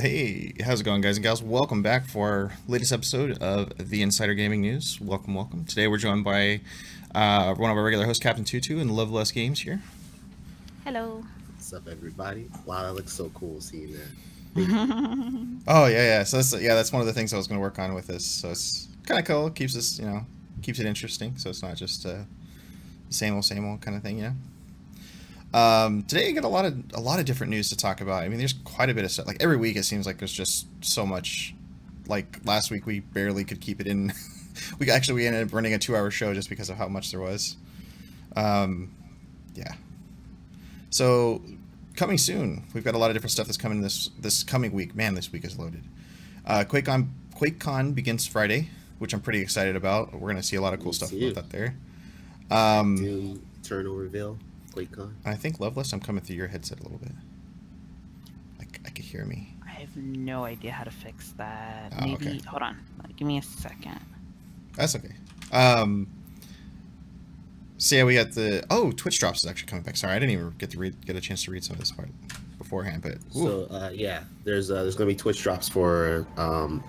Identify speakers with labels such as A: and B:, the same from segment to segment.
A: Hey, how's it going, guys and gals? Welcome back for our latest episode of the Insider Gaming News. Welcome, welcome. Today we're joined by one of our regular hosts, Captain Tutu, and Love Less Games here.
B: Hello.
C: What's up, everybody? Wow, that looks so cool seeing that.
A: Oh yeah. So that's one of the things I was going to work on with this. So it's kind of cool. It keeps us, keeps it interesting. So it's not just same old kind of thing, Today you get a lot of different news to talk about. I mean, there's quite a bit of stuff. Like every week, it seems like there's just so much. Like last week, we barely could keep it in. we ended up running a 2-hour show just because of how much there was. Yeah. So coming soon, we've got a lot of different stuff that's coming this coming week. Man, this week is loaded. QuakeCon begins Friday, which I'm pretty excited about. We're gonna see a lot of cool stuff about that there.
C: Doom Eternal Reveal. QuakeCon.
A: I think Loveless, I'm coming through your headset a little bit. I could hear me.
B: I have no idea how to fix that.
A: Oh,
B: Maybe
A: okay.
B: Hold on. Give me a second.
A: That's okay. So yeah, we got the Twitch drops is actually coming back. Sorry, I didn't even get a chance to read some of this part beforehand, but ooh.
C: So yeah, there's gonna be Twitch drops for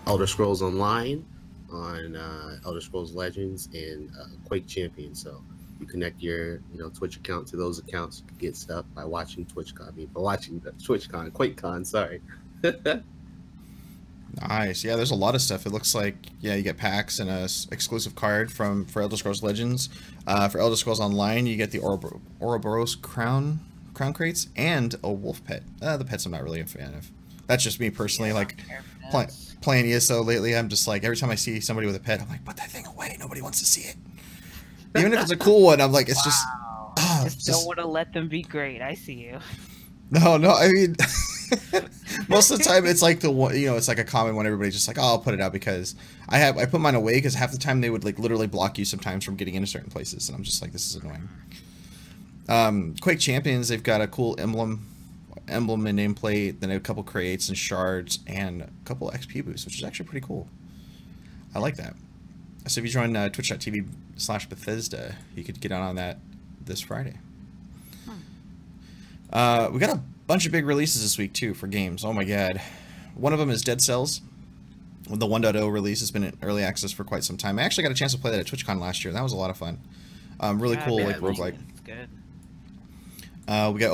C: Elder Scrolls Online, on Elder Scrolls Legends, and Quake Champion. So you connect your Twitch account to those accounts, you can get stuff by watching QuakeCon, sorry.
A: Nice. Yeah, there's a lot of stuff. It looks like you get packs and a exclusive card for Elder Scrolls Legends. For Elder Scrolls Online, you get the Ouroboros crown crates and a wolf pet. The pets I'm not really a fan of. That's just me personally. Like playing ESO lately, I'm just like every time I see somebody with a pet, I'm like, put that thing away. Nobody wants to see it. Even if it's a cool one, I'm like, it's just.
B: I just don't want to let them be great. I see you.
A: No, I mean, most of the time it's like the one, it's like a common one. Everybody's just like, oh, I'll put it out because I put mine away because half the time they would like literally block you sometimes from getting into certain places, and I'm just like, this is annoying. Quake Champions, they've got a cool emblem and nameplate, then a couple crates and shards, and a couple XP boosts, which is actually pretty cool. I like that. So if you join twitch.tv/Bethesda, you could get on that this Friday. We got a bunch of big releases this week too for games. Oh my god. One of them is Dead Cells. The 1.0 release has been in early access for quite some time. I actually got a chance to play that at TwitchCon last year. That was a lot of fun. Really cool, like roguelike.
B: It's good.
A: We got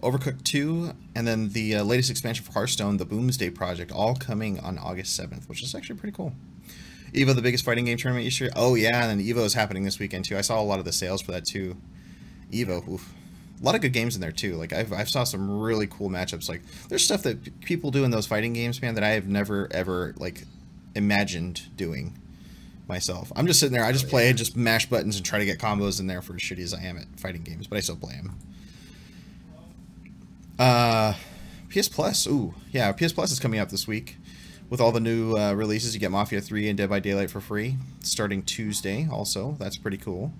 A: Overcooked 2, and then the latest expansion for Hearthstone, the Boomsday Project, all coming on August 7th, which is actually pretty cool. EVO, the biggest fighting game tournament this year. Oh yeah, and then EVO is happening this weekend too. I saw a lot of the sales for that too. EVO, oof. A lot of good games in there too. Like I've saw some really cool matchups. Like there's stuff that people do in those fighting games, man, that I have never ever like imagined doing myself. I'm just sitting there. I just play and just mash buttons and try to get combos in there for as shitty as I am at fighting games, but I still play them. PS Plus. Ooh, yeah, PS Plus is coming up this week. With all the new releases, you get Mafia 3 and Dead by Daylight for free, starting Tuesday also. That's pretty cool.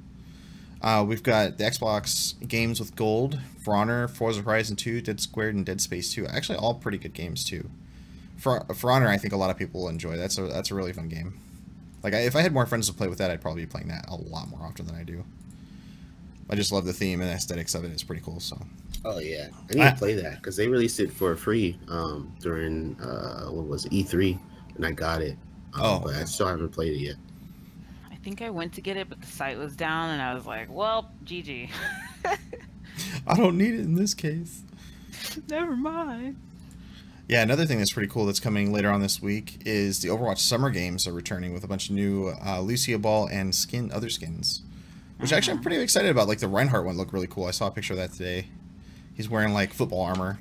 A: We've got the Xbox games with gold, For Honor, Forza Horizon 2, Dead Squared, and Dead Space 2. Actually, all pretty good games, too. For Honor, I think a lot of people will enjoy. That's a really fun game. Like, if I had more friends to play with that, I'd probably be playing that a lot more often than I do. I just love the theme and aesthetics of it. It's pretty cool. So.
C: Oh yeah, I need to play that because they released it for free during what was it, E3, and I got it. But I still haven't played it yet.
B: I think I went to get it, but the site was down, and I was like, "Well, GG."
A: I don't need it in this case.
B: Never mind.
A: Yeah, another thing that's pretty cool that's coming later on this week is the Overwatch Summer Games are returning with a bunch of new Lucia Ball and other skins, which actually I'm pretty excited about. Like the Reinhardt one looked really cool. I saw a picture of that today. He's wearing like football armor.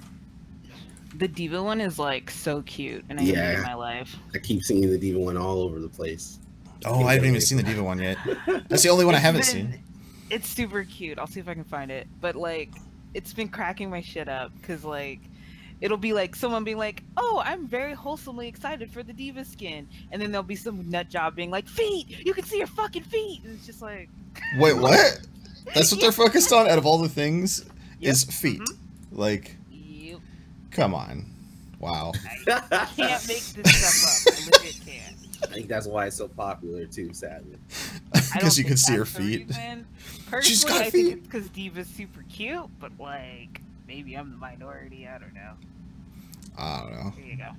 B: The Diva one is like so cute, and I need it in my life.
C: I keep seeing the Diva one all over the place.
A: Oh, I haven't even seen the Diva one yet. That's the only one I haven't seen.
B: It's super cute. I'll see if I can find it. But like, it's been cracking my shit up because like, it'll be like someone being like, "Oh, I'm very wholesomely excited for the Diva skin," and then there'll be some nut job being like, "Feet, you can see your fucking feet," and it's just like,
A: wait, what? That's what they're focused on out of all the things is feet. Like, come on, wow.
B: I can't make this stuff up. I legit can't.
C: I think that's why it's so popular too, sadly.
A: Because you can see her feet.
B: She's got feet. I think it's because Diva's super cute, but like, maybe I'm the minority. I don't know.
A: I don't know.
B: Here you go.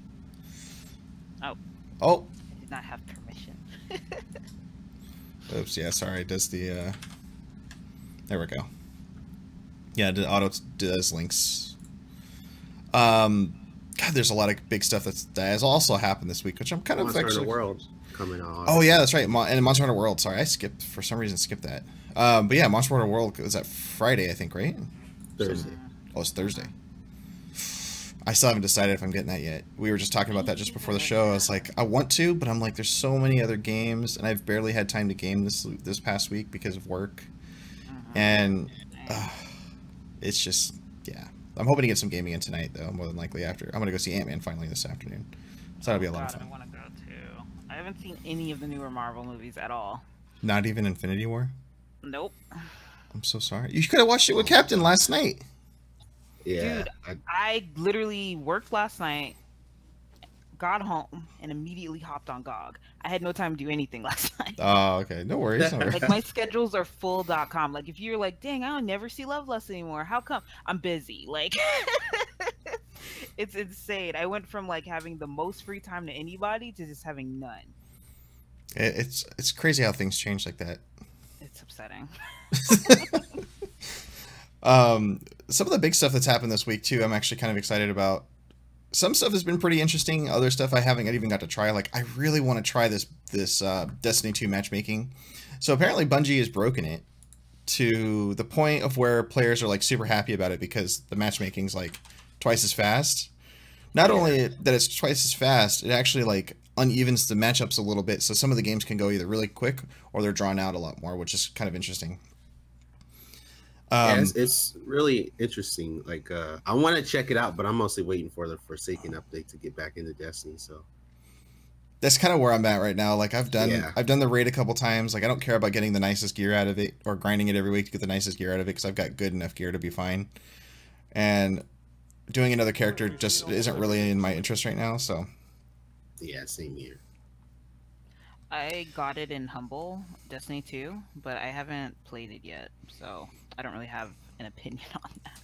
B: Oh.
A: Oh.
B: I did not have permission.
A: Oops. Yeah. Sorry. It does the. There we go. Yeah. The auto does links. God, there's a lot of big stuff that has also happened this week, which I'm kind of
C: Monster
A: actually.
C: Hunter World coming on.
A: Oh yeah, that's right. And Monster Hunter World. Sorry, I skipped for some reason. Skipped that. But yeah, Monster Hunter World was that Friday, I think, right?
C: Thursday.
A: Oh, it's Thursday. I still haven't decided if I'm getting that yet. We were just talking about that just before the show. I was like, I want to, but I'm like, there's so many other games, and I've barely had time to game this past week because of work, and it's just I'm hoping to get some gaming in tonight, though, more than likely after. I'm going to go see Ant-Man finally this afternoon. So that'll be a lot of fun.
B: I want to go, too. I haven't seen any of the newer Marvel movies at all.
A: Not even Infinity War?
B: Nope.
A: I'm so sorry. You could have watched it with Captain last night.
C: Yeah.
B: Dude, I literally worked last night, got home, and immediately hopped on GOG. I had no time to do anything last night.
A: Oh, okay. No worries. No worries.
B: Like, my schedules are full.com. Like, if you're like, dang, I'll never see Loveless anymore. How come? I'm busy. Like, it's insane. I went from, like, having the most free time to anybody to just having none.
A: It's crazy how things change like that.
B: It's upsetting.
A: Some of the big stuff that's happened this week, too, I'm actually kind of excited about. Some stuff has been pretty interesting. Other stuff I haven't even got to try. Like, I really want to try this Destiny 2 matchmaking. So apparently Bungie has broken it to the point of where players are like super happy about it because the matchmaking's like twice as fast. Not only that it's twice as fast, it actually like unevens the matchups a little bit. So some of the games can go either really quick or they're drawn out a lot more, which is kind of interesting.
C: Yeah, it's really interesting. Like, I want to check it out, but I'm mostly waiting for the Forsaken update to get back into Destiny. So
A: that's kind of where I'm at right now. Like, I've done the raid a couple times. Like, I don't care about getting the nicest gear out of it or grinding it every week to get the nicest gear out of it because I've got good enough gear to be fine. And doing another character just isn't really in my interest right now. So
C: yeah, same here.
B: I got it in Humble Destiny 2, but I haven't played it yet, so I don't really have an opinion on that.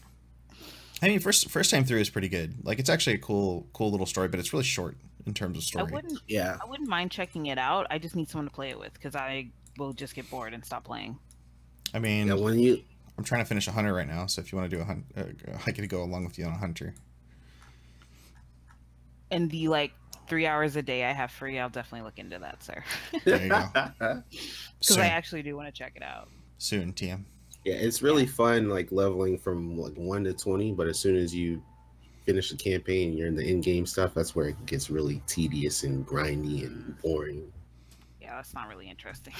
A: I mean, first time through is pretty good. Like, it's actually a cool little story, but it's really short in terms of story.
B: I wouldn't mind checking it out. I just need someone to play it with because I will just get bored and stop playing.
A: I mean, I'm trying to finish a hunter right now, so if you want to do a hunt, I could go along with you on a hunter.
B: And the 3 hours a day I have free, I'll definitely look into that, sir.
A: There you go.
B: Because I actually do want to check it out.
A: Soon, TM.
C: Yeah, it's really fun, like leveling from 1 to 20. But as soon as you finish the campaign, and you're in the in-game stuff. That's where it gets really tedious and grindy and boring.
B: Yeah, that's not really interesting.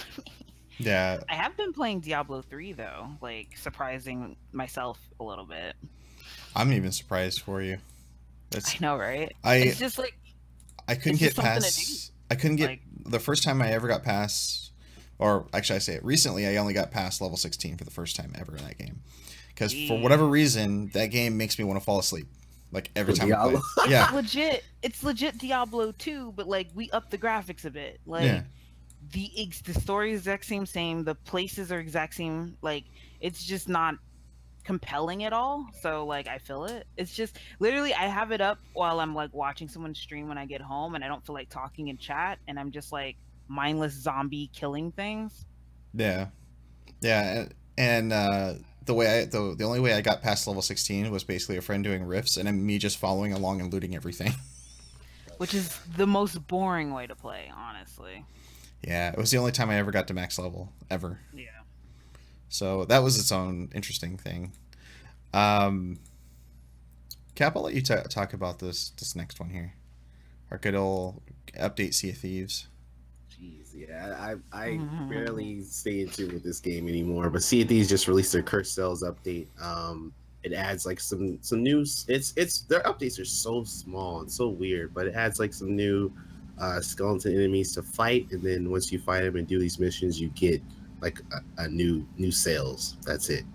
A: Yeah.
B: I have been playing Diablo 3 though, like surprising myself a little bit.
A: I'm even surprised for you.
B: I know, right? It's just like
A: I couldn't get past. I couldn't get the first time I ever got past, or actually I say it recently. I only got past level 16 for the first time ever in that game, because for whatever reason that game makes me want to fall asleep. Like every time I play. Yeah,
B: it's legit Diablo 2, but like we upped the graphics a bit. Like,
A: yeah.
B: the story is exact same, the places are exact same. Like it's just not compelling at all. So like I feel it. It's just literally I have it up while I'm like watching someone stream when I get home and I don't feel like talking in chat and I'm just like mindless zombie killing things.
A: Yeah, yeah, and the only way I got past level 16 was basically a friend doing rifts and then me just following along and looting everything.
B: Which is the most boring way to play, honestly.
A: Yeah, it was the only time I ever got to max level ever.
B: Yeah.
A: So that was its own interesting thing. Um, Cap, I'll let you talk about this next one here. Our good old update Sea of Thieves.
C: Jeez, yeah, I barely stay in tune with this game anymore. But Sea of Thieves just released their Cursed Cells update. It adds like some news. It's their updates are so small and so weird, but it adds like some new skeleton enemies to fight, and then once you fight them and do these missions, you get like a new sales. That's it.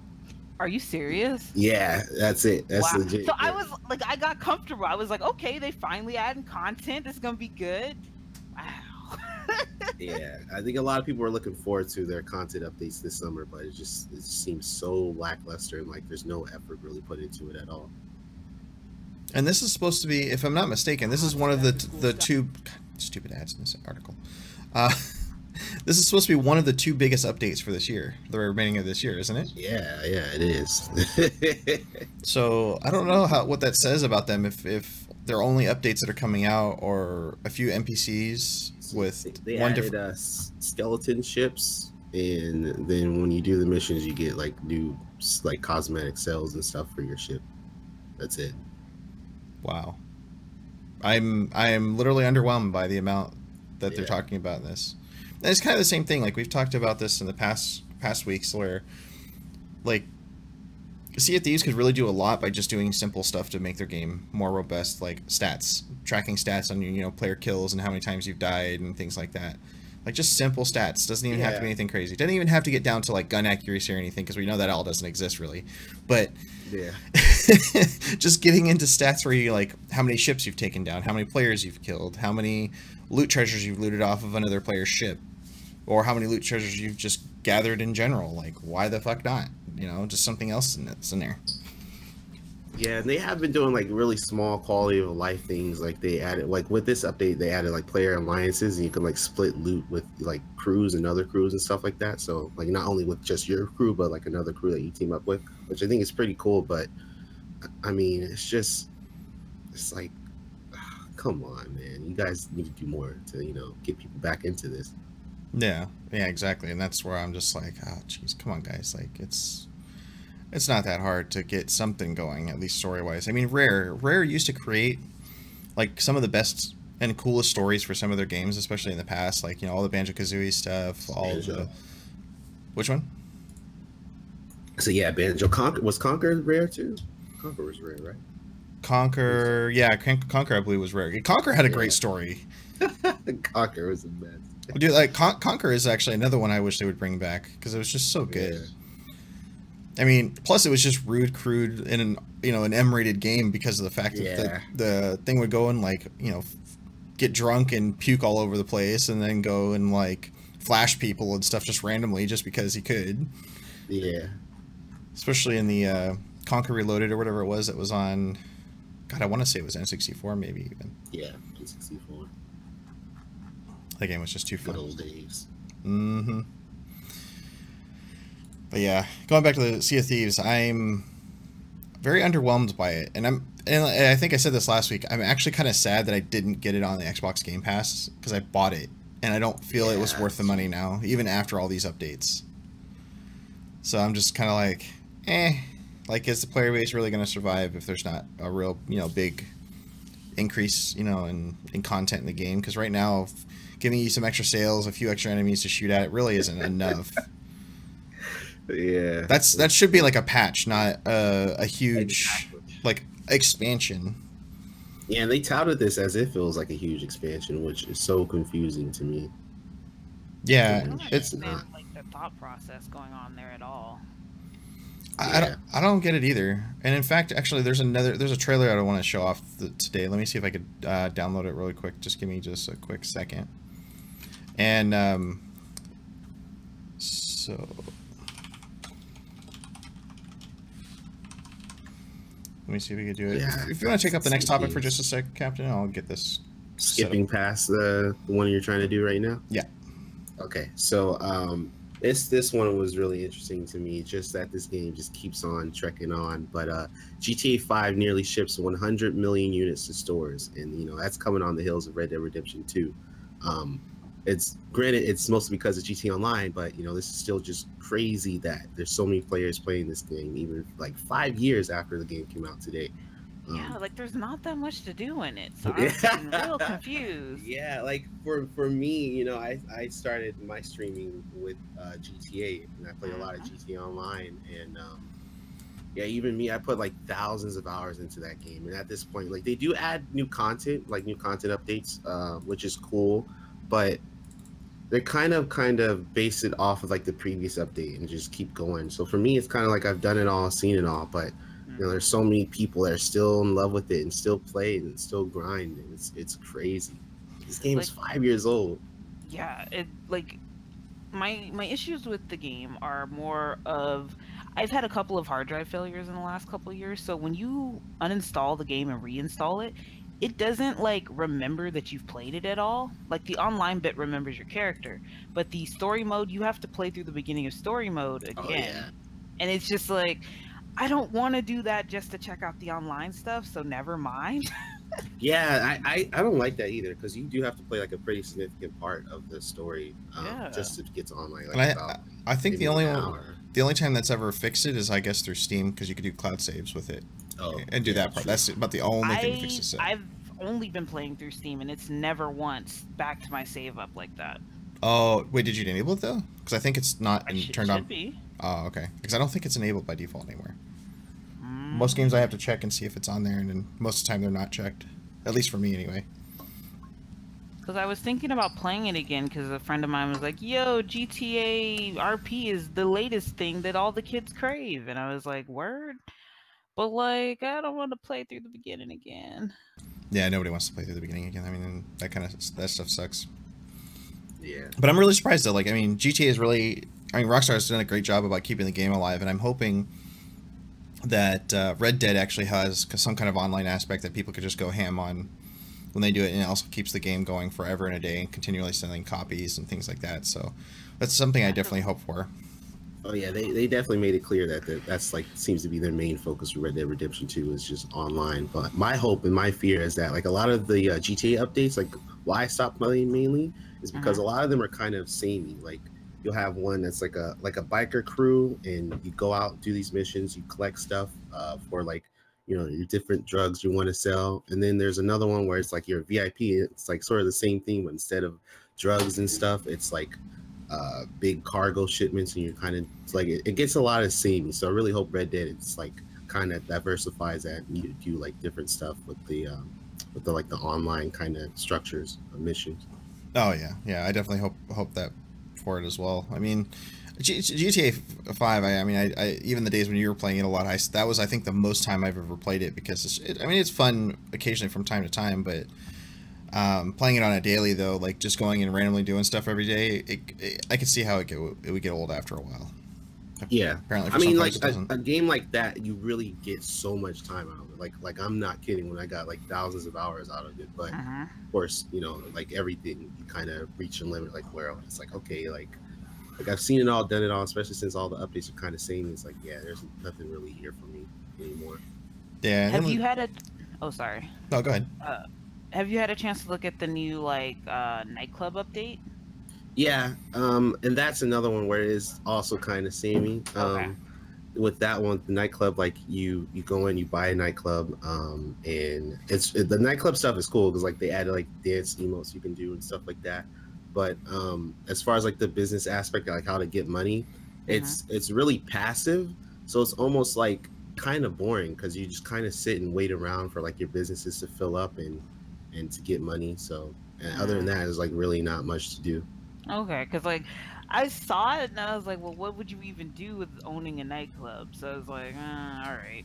B: Are you serious?
C: Yeah, that's it. That's
B: Wow.
C: legit.
B: So I was like, I got comfortable. I was like, okay, they finally adding content. It's gonna be good. Wow.
C: Yeah, I think a lot of people are looking forward to their content updates this summer, but it seems so lackluster and like there's no effort really put into it at all.
A: And this is supposed to be, if I'm not mistaken, this is one of the two God, stupid ads in this article. This is supposed to be one of the two biggest updates for this year, the remaining of this year, isn't it?
C: Yeah, it is.
A: So I don't know what that says about them if they're only updates that are coming out or a few NPCs with
C: they
A: one
C: added
A: different
C: skeleton ships, and then when you do the missions, you get like new like cosmetic cells and stuff for your ship. That's it.
A: Wow. I'm literally underwhelmed by the amount that they're talking about in this. And it's kind of the same thing. Like we've talked about this in the past weeks, where like Sea of Thieves could really do a lot by just doing simple stuff to make their game more robust, like stats, tracking stats on your player kills and how many times you've died and things like that. Like just simple stats. Doesn't even have to be anything crazy. Doesn't even have to get down to like gun accuracy or anything, because we know that all doesn't exist really. But
C: yeah,
A: just getting into stats where you like how many ships you've taken down, how many players you've killed, how many loot treasures you've looted off of another player's ship, or how many loot treasures you've just gathered in general. Like why the fuck not? Just something else that's in there.
C: Yeah, and they have been doing like really small quality of life things. Like they added, like with this update, they added like player alliances, and you can like split loot with like crews and other crews and stuff like that. So like not only with just your crew, but like another crew that you team up with, which I think is pretty cool. But I mean, it's like, come on, man, you guys need to do more to get people back into this.
A: Yeah, exactly. And that's where I'm just like, oh jeez, come on guys, like it's not that hard to get something going, at least story-wise. I mean, Rare used to create like some of the best and coolest stories for some of their games, especially in the past, like all the Banjo-Kazooie stuff, which one?
C: So yeah, Banjo Conquer Rare too? Conquer was Rare, right?
A: Conquer, yeah, Conquer I believe was Rare. Conquer had a great story.
C: Conquer was the best.
A: Dude, like Conquer is actually another one I wish they would bring back, because it was just so good. Yeah. I mean, plus it was just crude in an M-rated game, because of the fact that the thing would go and like get drunk and puke all over the place, and then go and like flash people and stuff just randomly just because he could.
C: Yeah.
A: Especially in the Conquer Reloaded or whatever it was that was on. God, I want to say it was N64 maybe even.
C: Yeah, N64.
A: That game was just too fun.
C: Good old days.
A: Mm-hmm. But yeah, going back to the Sea of Thieves, I'm very underwhelmed by it, and I think I said this last week. I'm actually kind of sad that I didn't get it on the Xbox Game Pass, because I bought it, and I don't feel it was worth the money now, even after all these updates. So I'm just kind of like, like, is the player base really going to survive if there's not a real, big increase, in content in the game? Because right now, giving you some extra sales, a few extra enemies to shoot at, it really isn't enough.
C: Yeah,
A: that should be like a patch, not a huge like expansion.
C: Yeah, and they touted this as if it was like a huge expansion, which is so confusing to me.
A: Yeah,
B: it's not like the thought process going on there at all.
A: I don't get it either. And in fact, actually, there's a trailer I want to show off today. Let me see if I could download it really quick. Just give me just a quick second. And so let me see if we can do it.
C: Yeah.
A: If you want to take up the next topic for
C: GTA.
A: just a sec, Captain, I'll get this
C: Skipping past the one you're trying to do right now.
A: Yeah.
C: Okay, so this one was really interesting to me. Just that this game just keeps on trekking on. But GTA 5 nearly ships 100 million units to stores, and that's coming on the heels of Red Dead Redemption 2. It's granted it's mostly because of GTA Online, but this is still just crazy that there's so many players playing this game, even like 5 years after the game came out today.
B: Yeah, like there's not that much to do in it, so I'm real confused.
C: Yeah, like for me, I started my streaming with GTA, and I played a lot of GTA Online, and yeah, even me, I put like thousands of hours into that game, and at this point, like they do add new content updates, which is cool, but they kind of base it off of like the previous update and just keep going. So for me, it's kind of like I've done it all, seen it all, but there's so many people that are still in love with it and still play it and still grind. And it's crazy. This game is 5 years old.
B: Yeah, it like my issues with the game are more of I've had a couple of hard drive failures in the last couple of years. So when you uninstall the game and reinstall it, it doesn't like remember that you've played it at all. Like the online bit remembers your character, but the story mode you have to play through the beginning of story mode again.
C: Oh, yeah.
B: And it's just like I don't want to do that just to check out the online stuff, so never mind.
C: Yeah, I don't like that either, because you do have to play like a pretty significant part of the story just to get to online. Like
A: I think the only time that's ever fixed it is I guess through Steam, because you could do cloud saves with it and do that part.
C: True.
A: That's about the only thing that fixes it.
B: I've only been playing through Steam, and it's never once back to my save up like that.
A: Oh wait, did you enable it though? Because I think it's not turned on.
B: Be.
A: Oh, okay. Because I don't think it's enabled by default anymore. Most games I have to check and see if it's on there, and then most of the time they're not checked. At least for me, anyway.
B: Because I was thinking about playing it again, because a friend of mine was like, yo, GTA RP is the latest thing that all the kids crave. And I was like, word? But, like, I don't want to play through the beginning again.
A: Yeah, nobody wants to play through the beginning again. I mean, that stuff sucks.
C: Yeah.
A: But I'm really surprised, though. Like, I mean, GTA is really... I mean, Rockstar has done a great job about keeping the game alive, and I'm hoping that Red Dead actually has some kind of online aspect that people could just go ham on when they do it, and it also keeps the game going forever and a day and continually selling copies and things like that. So that's something I definitely hope for.
C: Oh yeah, they definitely made it clear that that's like seems to be their main focus for Red Dead Redemption 2 is just online. But my hope and my fear is that like a lot of the GTA updates, like why I stopped playing mainly is because a lot of them are kind of samey. Like you'll have one that's like a biker crew, and you go out, do these missions, you collect stuff for like your different drugs you want to sell, and then there's another one where it's like you're a VIP. It's like sort of the same thing, but instead of drugs and stuff, it's like big cargo shipments, and you're kind of like it gets a lot of samey. So I really hope Red Dead it's like kind of diversifies that, and you do like different stuff with the like the online kind of structures of missions.
A: Oh yeah, I definitely hope that for it as well. I mean, GTA 5. I mean, I even the days when you were playing it a lot, that was I think the most time I've ever played it, because I mean it's fun occasionally from time to time, but playing it on a daily though, like just going and randomly doing stuff every day, I could see how it would get old after a while.
C: Yeah,
A: apparently.
C: I mean, like a game like that, you really get so much time out of it. Like I'm not kidding when I got like thousands of hours out of it. But of course, like everything, you kind of reach a limit. Like where it's like, okay, like I've seen it all, done it all. Especially since all the updates are kind of same. It's like, yeah, there's nothing really here for me anymore.
A: Yeah.
B: Have you had a? Oh, sorry.
A: No, go ahead.
B: Have you had a chance to look at the new nightclub update?
C: Yeah, and that's another one where it is also kind of samey. With that one, the nightclub, like you go in, you buy a nightclub, and the nightclub stuff is cool because like they added like dance emotes you can do and stuff like that. But as far as like the business aspect, like how to get money, it's really passive. So it's almost like kind of boring because you just kind of sit and wait around for like your businesses to fill up and to get money. So other than that, there's like really not much to do.
B: Okay, because like I saw it and I was like, well, what would you even do with owning a nightclub? So I was like, all right.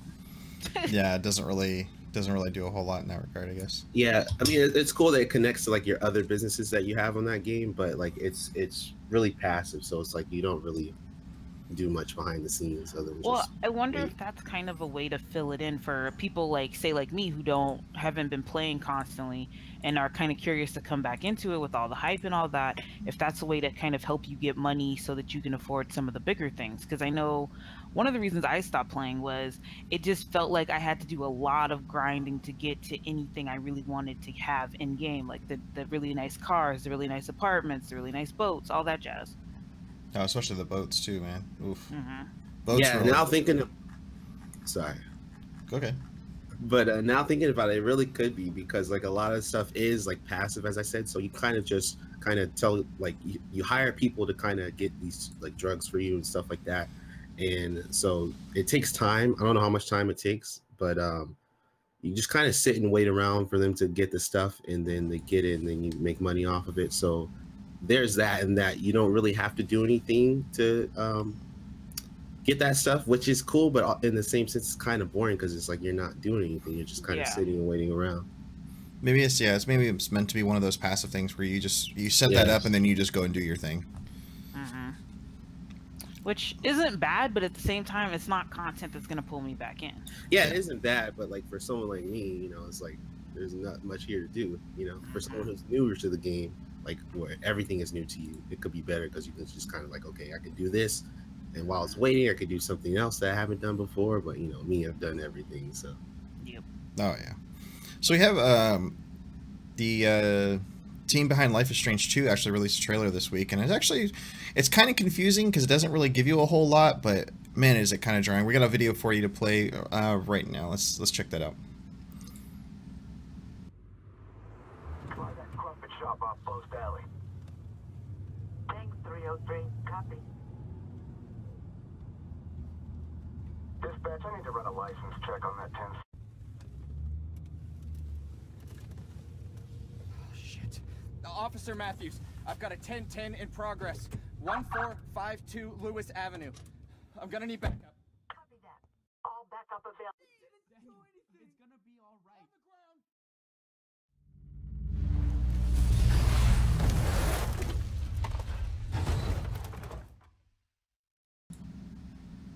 A: Yeah, it doesn't really doesn't really do a whole lot in that regard, I guess.
C: Yeah, I mean, it's cool that it connects to like your other businesses that you have on that game, but like it's really passive, so it's like you don't really do much behind the scenes other than
B: Well,
C: just
B: I wonder
C: wait.
B: if that's kind of a way to fill it in for people like, say, like me, who haven't been playing constantly and are kind of curious to come back into it with all the hype and all that. If that's a way to kind of help you get money so that you can afford some of the bigger things. Because I know one of the reasons I stopped playing was it just felt like I had to do a lot of grinding to get to anything I really wanted to have in game, like the really nice cars, the really nice apartments, the really nice boats, all that jazz.
A: Oh, especially the boats too, man. Oof.
B: Mm-hmm.
A: Boats
C: Yeah,
A: really.
C: now thinking, sorry,
A: Okay.
C: but now thinking about it, it really could be because like a lot of stuff is like passive, as I said. So you kind of just kind of tell like you hire people to kind of get these like drugs for you and stuff like that, and so it takes time. I don't know how much time it takes, but you just kind of sit and wait around for them to get the stuff, and then they get it, and then you make money off of it. So there's that, and that you don't really have to do anything to get that stuff, which is cool, but in the same sense, it's kind of boring because it's like you're not doing anything. You're just kind of
B: Yeah.
C: sitting and waiting around.
A: Maybe it's meant to be one of those passive things where you set that up and then you just go and do your thing.
B: Mm-hmm. Which isn't bad, but at the same time, it's not content that's gonna pull me back in.
C: Yeah, it isn't bad, but like for someone like me, you know, it's like there's not much here to do. You know, for someone who's newer to the game, like where everything is new to you, it could be better because you can just kind of like, okay, I could do this, and while it's waiting, I could do something else that I haven't done before. But you know, me, I've done everything. So
B: Yep.
A: Oh yeah. So we have the team behind Life is Strange 2 actually released a trailer this week, and it's kind of confusing because it doesn't really give you a whole lot, but man, is it kind of jarring. We got a video for you to play right now. Let's check that out.
D: Try that crumpet shop off Post Alley. Thanks, 303. Copy. Dispatch, I need to run a license check on that 10.
E: Shit. Officer Matthews, I've got a 1010 in progress. 1452 Lewis Avenue. I'm gonna need backup.
D: Copy that. All backup available.
E: It's gonna be all right.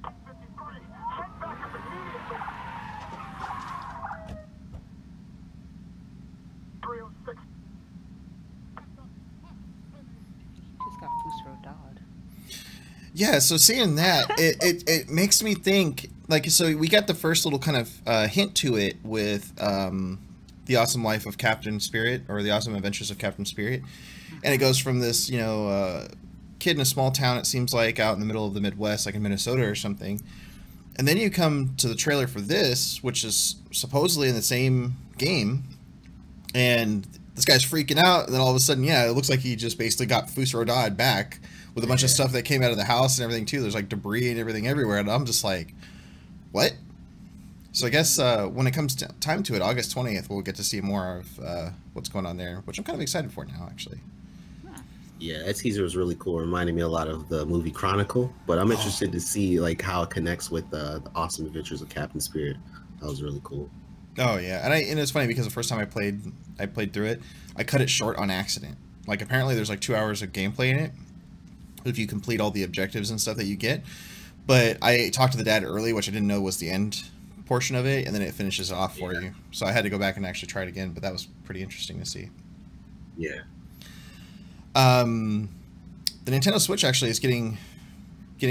E: On the ground.
D: Send backup immediately. 306.
B: Just got Fusro Dodd.
A: Yeah, so seeing that, it makes me think, like, so we got the first little kind of hint to it with The Awesome Life of Captain Spirit, or The Awesome Adventures of Captain Spirit, and it goes from this, you know, kid in a small town, it seems like, out in the middle of the Midwest, like in Minnesota or something, and then you come to the trailer for this, which is supposedly in the same game, and this guy's freaking out, and then all of a sudden, yeah, it looks like he just basically got Fusro Dodd back, with a bunch of stuff that came out of the house and everything too. There's like debris and everything everywhere, and I'm just like, what? So I guess when it comes to time to it, August 20th, we'll get to see more of what's going on there, which I'm kind of excited for now, actually.
C: yeah, that teaser was really cool. Reminded me a lot of the movie Chronicle, but I'm interested to see like how it connects with the Awesome Adventures of Captain Spirit. That was really cool.
A: Oh yeah, and it's funny because the first time I played through it, I cut it short on accident. Like apparently there's like 2 hours of gameplay in it if you complete all the objectives and stuff that you get. But I talked to the dad early, which I didn't know was the end portion of it, and then it finishes off for you. So I had to go back and actually try it again, but that was pretty interesting to see.
C: Yeah.
A: The Nintendo Switch actually is getting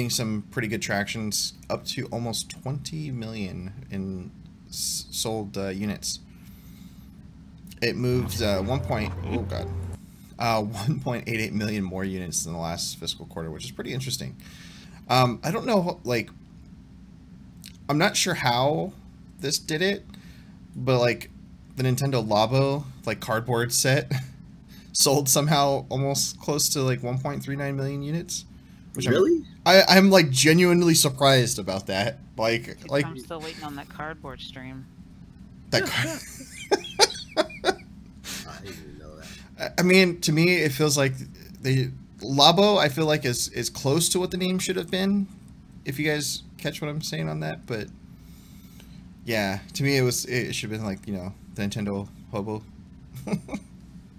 A: some pretty good tractions, up to almost 20 million in sold units. It moved 1.88 million more units than the last fiscal quarter, which is pretty interesting. I don't know, like, I'm not sure how this did it, but like the Nintendo Labo like cardboard set sold somehow almost close to like 1.39 million units. Which
C: Really?
A: I'm like genuinely surprised about that. Like
B: I'm still waiting on that cardboard stream.
A: that.
C: I didn't even know that.
A: I mean, to me, it feels like the Labo, I feel like is close to what the name should have been. If you guys catch what I'm saying on that, but Yeah, to me it should have been like, the Nintendo Hobo.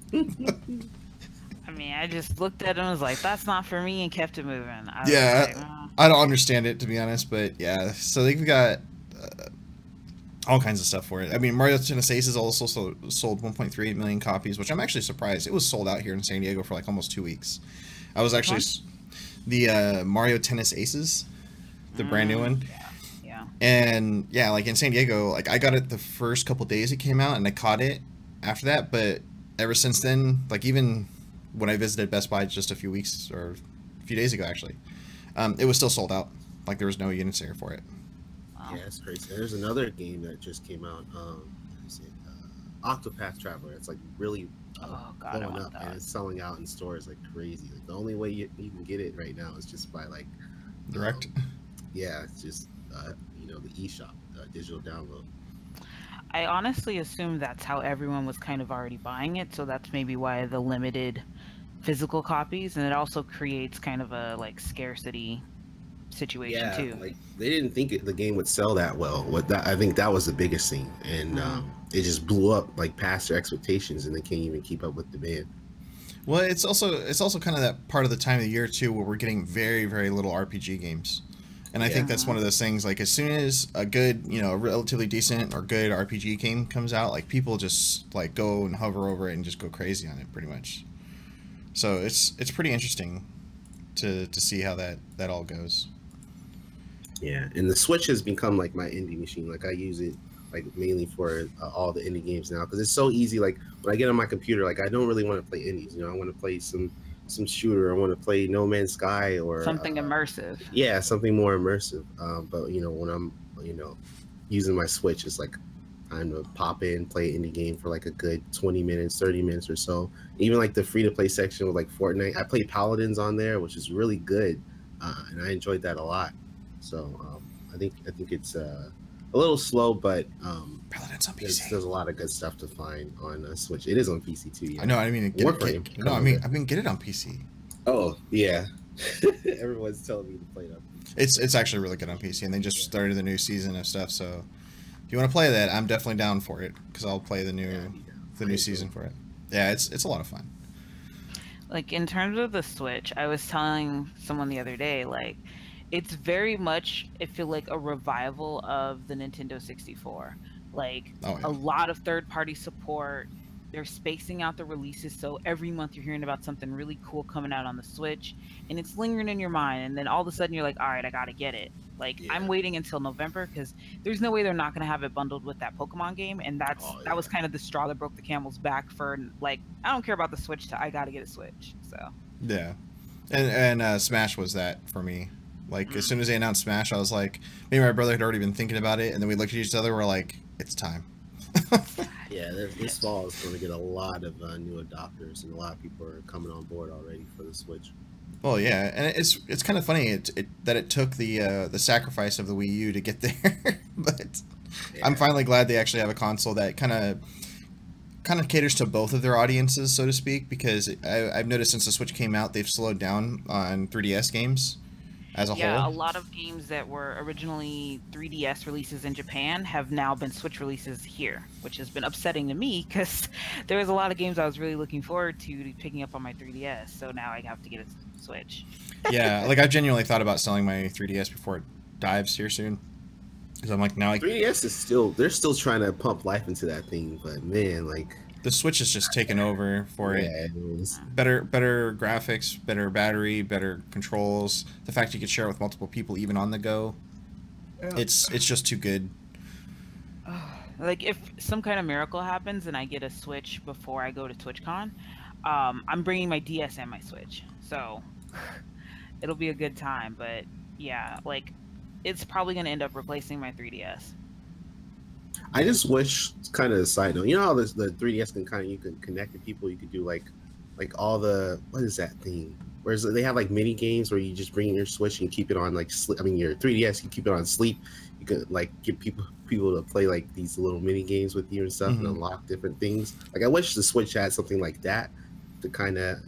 B: I mean, I just looked at it and was like, "That's not for me," and kept it moving. I was
A: Yeah,
B: like, "Mm."
A: I don't understand it, to be honest, but yeah. So they've got all kinds of stuff for it. I mean, Mario Tennis Aces also sold 1.38 million copies, which I'm actually surprised. It was sold out here in San Diego for like almost 2 weeks. I was actually the Mario Tennis Aces, the brand new one.
B: Yeah.
A: And yeah, like in San Diego, like I got it the first couple days it came out, and I caught it after that. But ever since then, like even when I visited Best Buy just a few weeks or a few days ago, actually, it was still sold out. Like there was no units there for it.
B: Wow.
C: Yeah, it's crazy. There's another game that just came out. What is it? Octopath Traveler. It's like really
B: Oh God, I
C: blowing
B: want
C: up,
B: that.
C: and it's selling out in stores like crazy. Like the only way you can get it right now is just by like
A: Direct.
C: yeah, it's just the eShop, digital download.
B: I honestly assume that's how everyone was kind of already buying it, so that's maybe why the limited physical copies, and it also creates kind of a like scarcity situation
C: Yeah,
B: too.
C: like they didn't think the game would sell that well. I think that was the biggest thing, and it just blew up like past their expectations, and they can't even keep up with demand.
A: Well, it's also kind of that part of the time of the year too where we're getting very, very little RPG games. And I think that's one of those things, like as soon as a good, a relatively decent or good RPG game comes out, like people just like go and hover over it and just go crazy on it pretty much. So it's pretty interesting to see how that all goes.
C: Yeah, and the Switch has become like my indie machine. Like I use it like mainly for all the indie games now because it's so easy. Like when I get on my computer, like I don't really want to play indies. I want to play some shooter. I want to play No Man's Sky or
B: Something immersive.
C: Yeah, something more immersive. But when I'm using my Switch, it's like time to pop in, play an indie game for like a good 20 minutes, 30 minutes or so. Even like the free to play section with like Fortnite. I play Paladins on there, which is really good, and I enjoyed that a lot. So I think it's a little slow, but
A: Paladins on PC.
C: there's a lot of good stuff to find on Switch. It is on PC too. Yeah.
A: I know. I mean, get it on PC.
C: Oh yeah, everyone's telling me to play it on PC.
A: It's actually really good on PC, and they just started the new season of stuff. So if you want to play that, I'm definitely down for it because I'll play the new season for it. Yeah, it's a lot of fun.
B: Like in terms of the Switch, I was telling someone the other day, like it's very much, I feel like a revival of the Nintendo 64. Like a lot of third-party support. They're spacing out the releases, so every month you're hearing about something really cool coming out on the Switch, and it's lingering in your mind, and then all of a sudden you're like, all right, I gotta get it. Like I'm waiting until November because there's no way they're not gonna have it bundled with that Pokemon game, and that was kind of the straw that broke the camel's back for like, I don't care about the Switch, I gotta get a Switch. So
A: yeah, and Smash was that for me. Like as soon as they announced Smash, I was like, me and my brother had already been thinking about it, and then we looked at each other, we're like, it's time.
C: Yeah, this fall is going to get a lot of new adopters, and a lot of people are coming on board already for the Switch.
A: Well, yeah, and it's kind of funny that it took the sacrifice of the Wii U to get there, but I'm finally glad they actually have a console that kind of caters to both of their audiences, so to speak. Because I've noticed since the Switch came out, they've slowed down on 3DS games as a whole.
B: Yeah, a lot of games that were originally 3DS releases in Japan have now been Switch releases here, which has been upsetting to me because there was a lot of games I was really looking forward to picking up on my 3DS. So now I have to get a Switch.
A: Yeah, like I've genuinely thought about selling my 3DS before it dives here soon. Because I'm like, now
C: 3DS is they're still trying to pump life into that thing, but man, like
A: the Switch is just taking over for it. Better graphics, better battery, better controls. The fact you could share it with multiple people even on the go. It's just too good.
B: Like if some kind of miracle happens and I get a Switch before I go to TwitchCon, I'm bringing my DS and my Switch. So it'll be a good time. But yeah, like it's probably going to end up replacing my 3DS.
C: I just wish, kind of a side note, you know how the 3DS you can connect to people, you could do like all the, what is that thing? Whereas they have like mini games where you just bring in your Switch and keep it on like your 3DS, you keep it on sleep. You could like get people to play like these little mini games with you and stuff and unlock different things. Like I wish the Switch had something like that to kind of,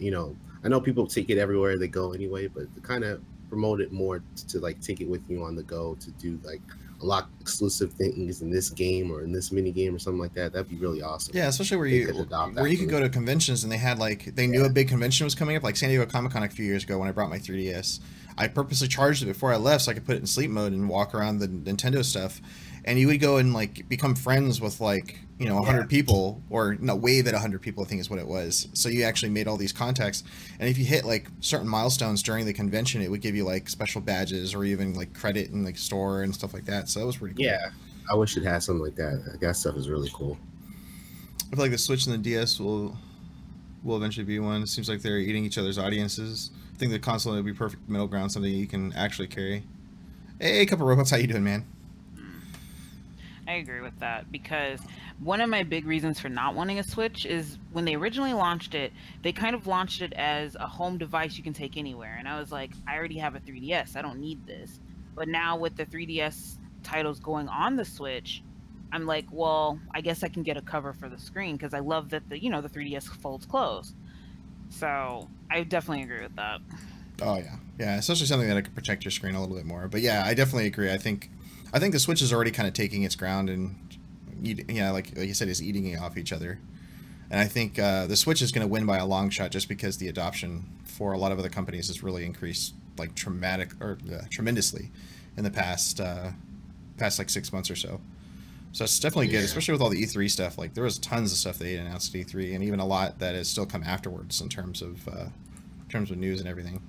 C: I know people take it everywhere they go anyway, but to kind of promote it more to like take it with you on the go to do like unlock exclusive things in this game or in this mini game or something like that. That'd be really awesome.
A: Yeah, especially where
C: They
A: you
C: could adopt
A: where
C: that
A: you
C: for
A: could go to conventions and they had like they knew a big convention was coming up, like San Diego Comic-Con a few years ago when I brought my 3DS. I purposely charged it before I left so I could put it in sleep mode and walk around the Nintendo stuff. And you would go and like become friends with like, you know, 100 people, or no, wave at 100 people, I think is what it was. So you actually made all these contacts, and if you hit like certain milestones during the convention, it would give you like special badges or even like credit in like store and stuff like that. So that was pretty cool.
C: Yeah, I wish it had something like that. That stuff is really cool.
A: I feel like the Switch and the DS will eventually be one. It seems like they're eating each other's audiences. I think the console would be perfect middle ground, something you can actually carry. Hey, Couple Robots, how you doing, man?
B: I agree with that, because one of my big reasons for not wanting a Switch is when they originally launched it, they kind of launched it as a home device you can take anywhere. And I was like, I already have a 3DS. I don't need this. But now with the 3DS titles going on the Switch, I'm like, well, I guess I can get a cover for the screen, because I love that the 3DS folds closed. So I definitely agree with that.
A: Oh yeah, yeah, especially something that could protect your screen a little bit more. But yeah, I definitely agree. I think the Switch is already kind of taking its ground and, like you said, is eating it off each other. And I think the Switch is going to win by a long shot, just because the adoption for a lot of other companies has really increased like tremendously in the past like 6 months or so. So it's definitely good, especially with all the E3 stuff. Like there was tons of stuff they announced at E3, and even a lot that has still come afterwards in terms of news and everything.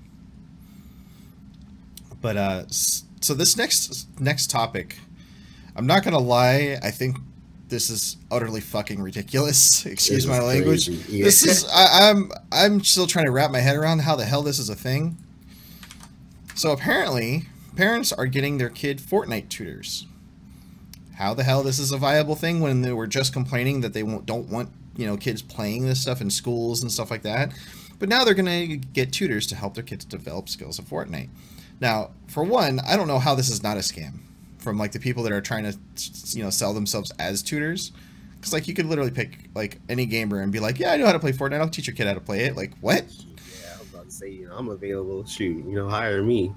A: But so this next topic, I'm not gonna lie, I think this is utterly fucking ridiculous. Excuse my language. Yeah. This is I'm still trying to wrap my head around how the hell this is a thing. So apparently, parents are getting their kid Fortnite tutors. How the hell this is a viable thing when they were just complaining that they don't want kids playing this stuff in schools and stuff like that. But now they're going to get tutors to help their kids develop skills of Fortnite. Now, for one, I don't know how this is not a scam from like the people that are trying to sell themselves as tutors. Because like you could literally pick like any gamer and be like, yeah, I know how to play Fortnite. I'll teach your kid how to play it. Like what?
C: Yeah, I was about to say, I'm available. Shoot, hire me.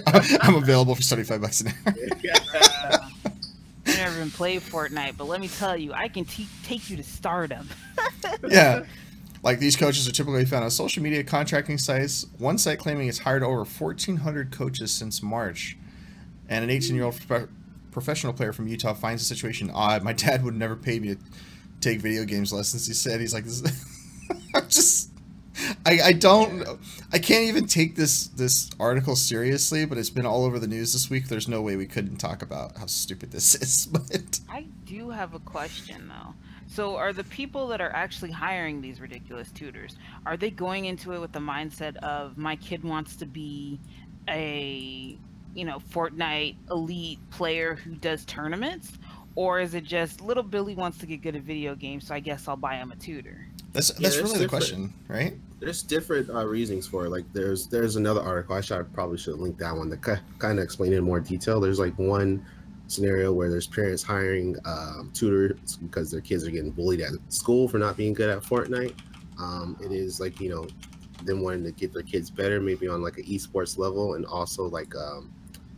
A: I'm available for $75 an hour.
B: I've never even played Fortnite, but let me tell you, I can take you to stardom.
A: Yeah. Like these coaches are typically found on social media contracting sites. One site claiming it's hired over 1,400 coaches since March. And an 18-year-old professional player from Utah finds the situation odd. My dad would never pay me to take video games lessons, he said. He's like, I can't even take this article seriously, but it's been all over the news this week. There's no way we couldn't talk about how stupid this is. But
B: I do have a question, though. So are the people that are actually hiring these ridiculous tutors, are they going into it with the mindset of my kid wants to be a, Fortnite elite player who does tournaments? Or is it just little Billy wants to get good at video games, so I guess I'll buy him a tutor?
A: That's really the question, right?
C: There's different reasons for it. Like there's another article. I probably should link that one to kind of explain it in more detail. There's like one scenario where there's parents hiring tutors because their kids are getting bullied at school for not being good at Fortnite. It is like them wanting to get their kids better, maybe on like an esports level, and also like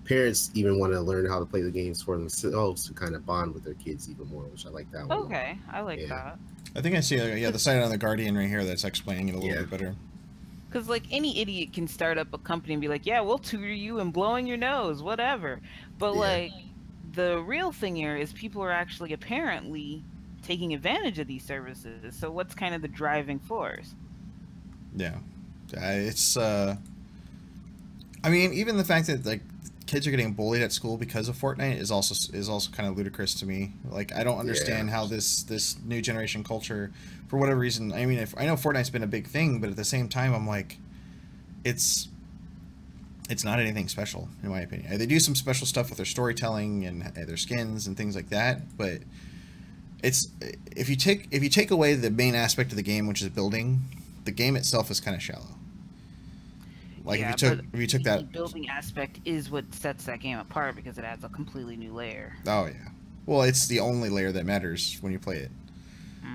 C: parents even want to learn how to play the games for themselves to kind of bond with their kids even more, which I like that one.
B: Okay, I like that.
A: I think I see the site on the Guardian right here that's explaining it a little bit better.
B: Because like any idiot can start up a company and be like, yeah, we'll tutor you and blowing your nose, whatever. But like the real thing here is people are actually apparently taking advantage of these services. So what's kind of the driving force? Yeah,
A: it's I mean, even the fact that like kids are getting bullied at school because of Fortnite is also kind of ludicrous to me. Like I don't understand how this new generation culture, for whatever reason, I mean, I know Fortnite's been a big thing, but at the same time I'm like, it's not anything special in my opinion. They do some special stuff with their storytelling and their skins and things like that, but it's if you take away the main aspect of the game, which is building, the game itself is kind of shallow. Like if you took that
B: building aspect is what sets that game apart, because it adds a completely new layer.
A: Oh yeah. Well, it's the only layer that matters when you play it.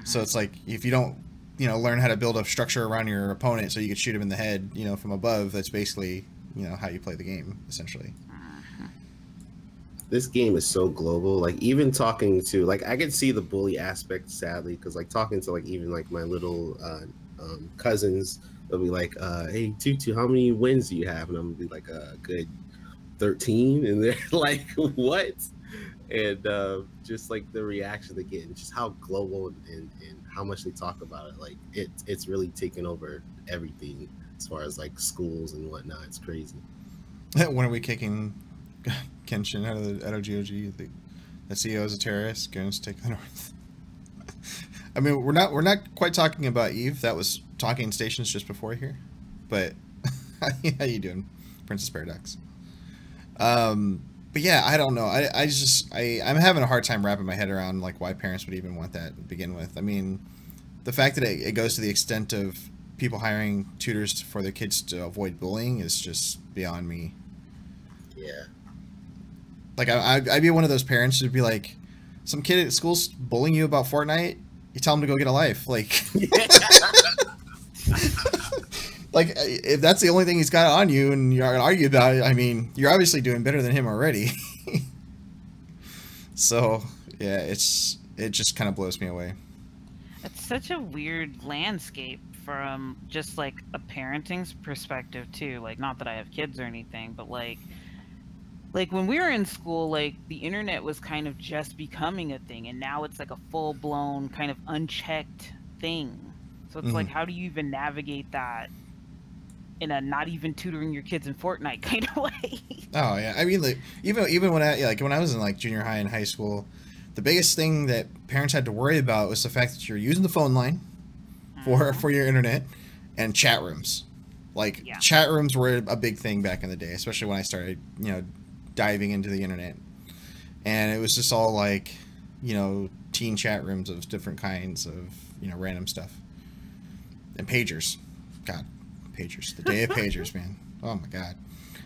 A: So it's like if you don't, learn how to build a structure around your opponent so you can shoot him in the head, from above, that's basically you know, how you play the game, essentially.
C: This game is so global. Like even talking to like I can see the bully aspect sadly because like talking to like even like my little cousins, they'll be like, "Hey Tutu, how many wins do you have?" And I'm gonna be like, "A good 13," and they're like, "What?" And just like the reaction they get, and just how global and how much they talk about it, like it's really taken over everything as far as like schools and whatnot. It's crazy.
A: When are we kicking Kenshin out of GOG? The CEO is a terrorist. Going to take the North. I mean, we're not quite talking about Eve. That was talking stations just before here. But how you doing, Princess Paradox? But yeah, I don't know. I'm having a hard time wrapping my head around like why parents would even want that to begin with. I mean, the fact that it goes to the extent of people hiring tutors for their kids to avoid bullying is just beyond me.
C: Yeah.
A: Like I'd be one of those parents who'd be like, some kid at school's bullying you about Fortnite, you tell him to go get a life. Like, like if that's the only thing he's got on you and you're gonna argue about it, I mean, you're obviously doing better than him already. So yeah, it just kind of blows me away.
B: It's such a weird landscape from just like a parenting perspective too. Like, not that I have kids or anything, but like when we were in school, like the internet was kind of just becoming a thing, and now it's like a full blown kind of unchecked thing. So it's like, how do you even navigate that in a not even tutoring your kids in Fortnite kind of way?
A: Oh yeah, I mean, like even when I was in like junior high and high school, the biggest thing that parents had to worry about was the fact that you're using the phone line for your internet and chat rooms. Like chat rooms were a big thing back in the day, especially when I started, you know, diving into the internet. And it was just all like, you know, teen chat rooms of different kinds of, you know, random stuff. And pagers. God, pagers. The day of pagers, man. Oh my God.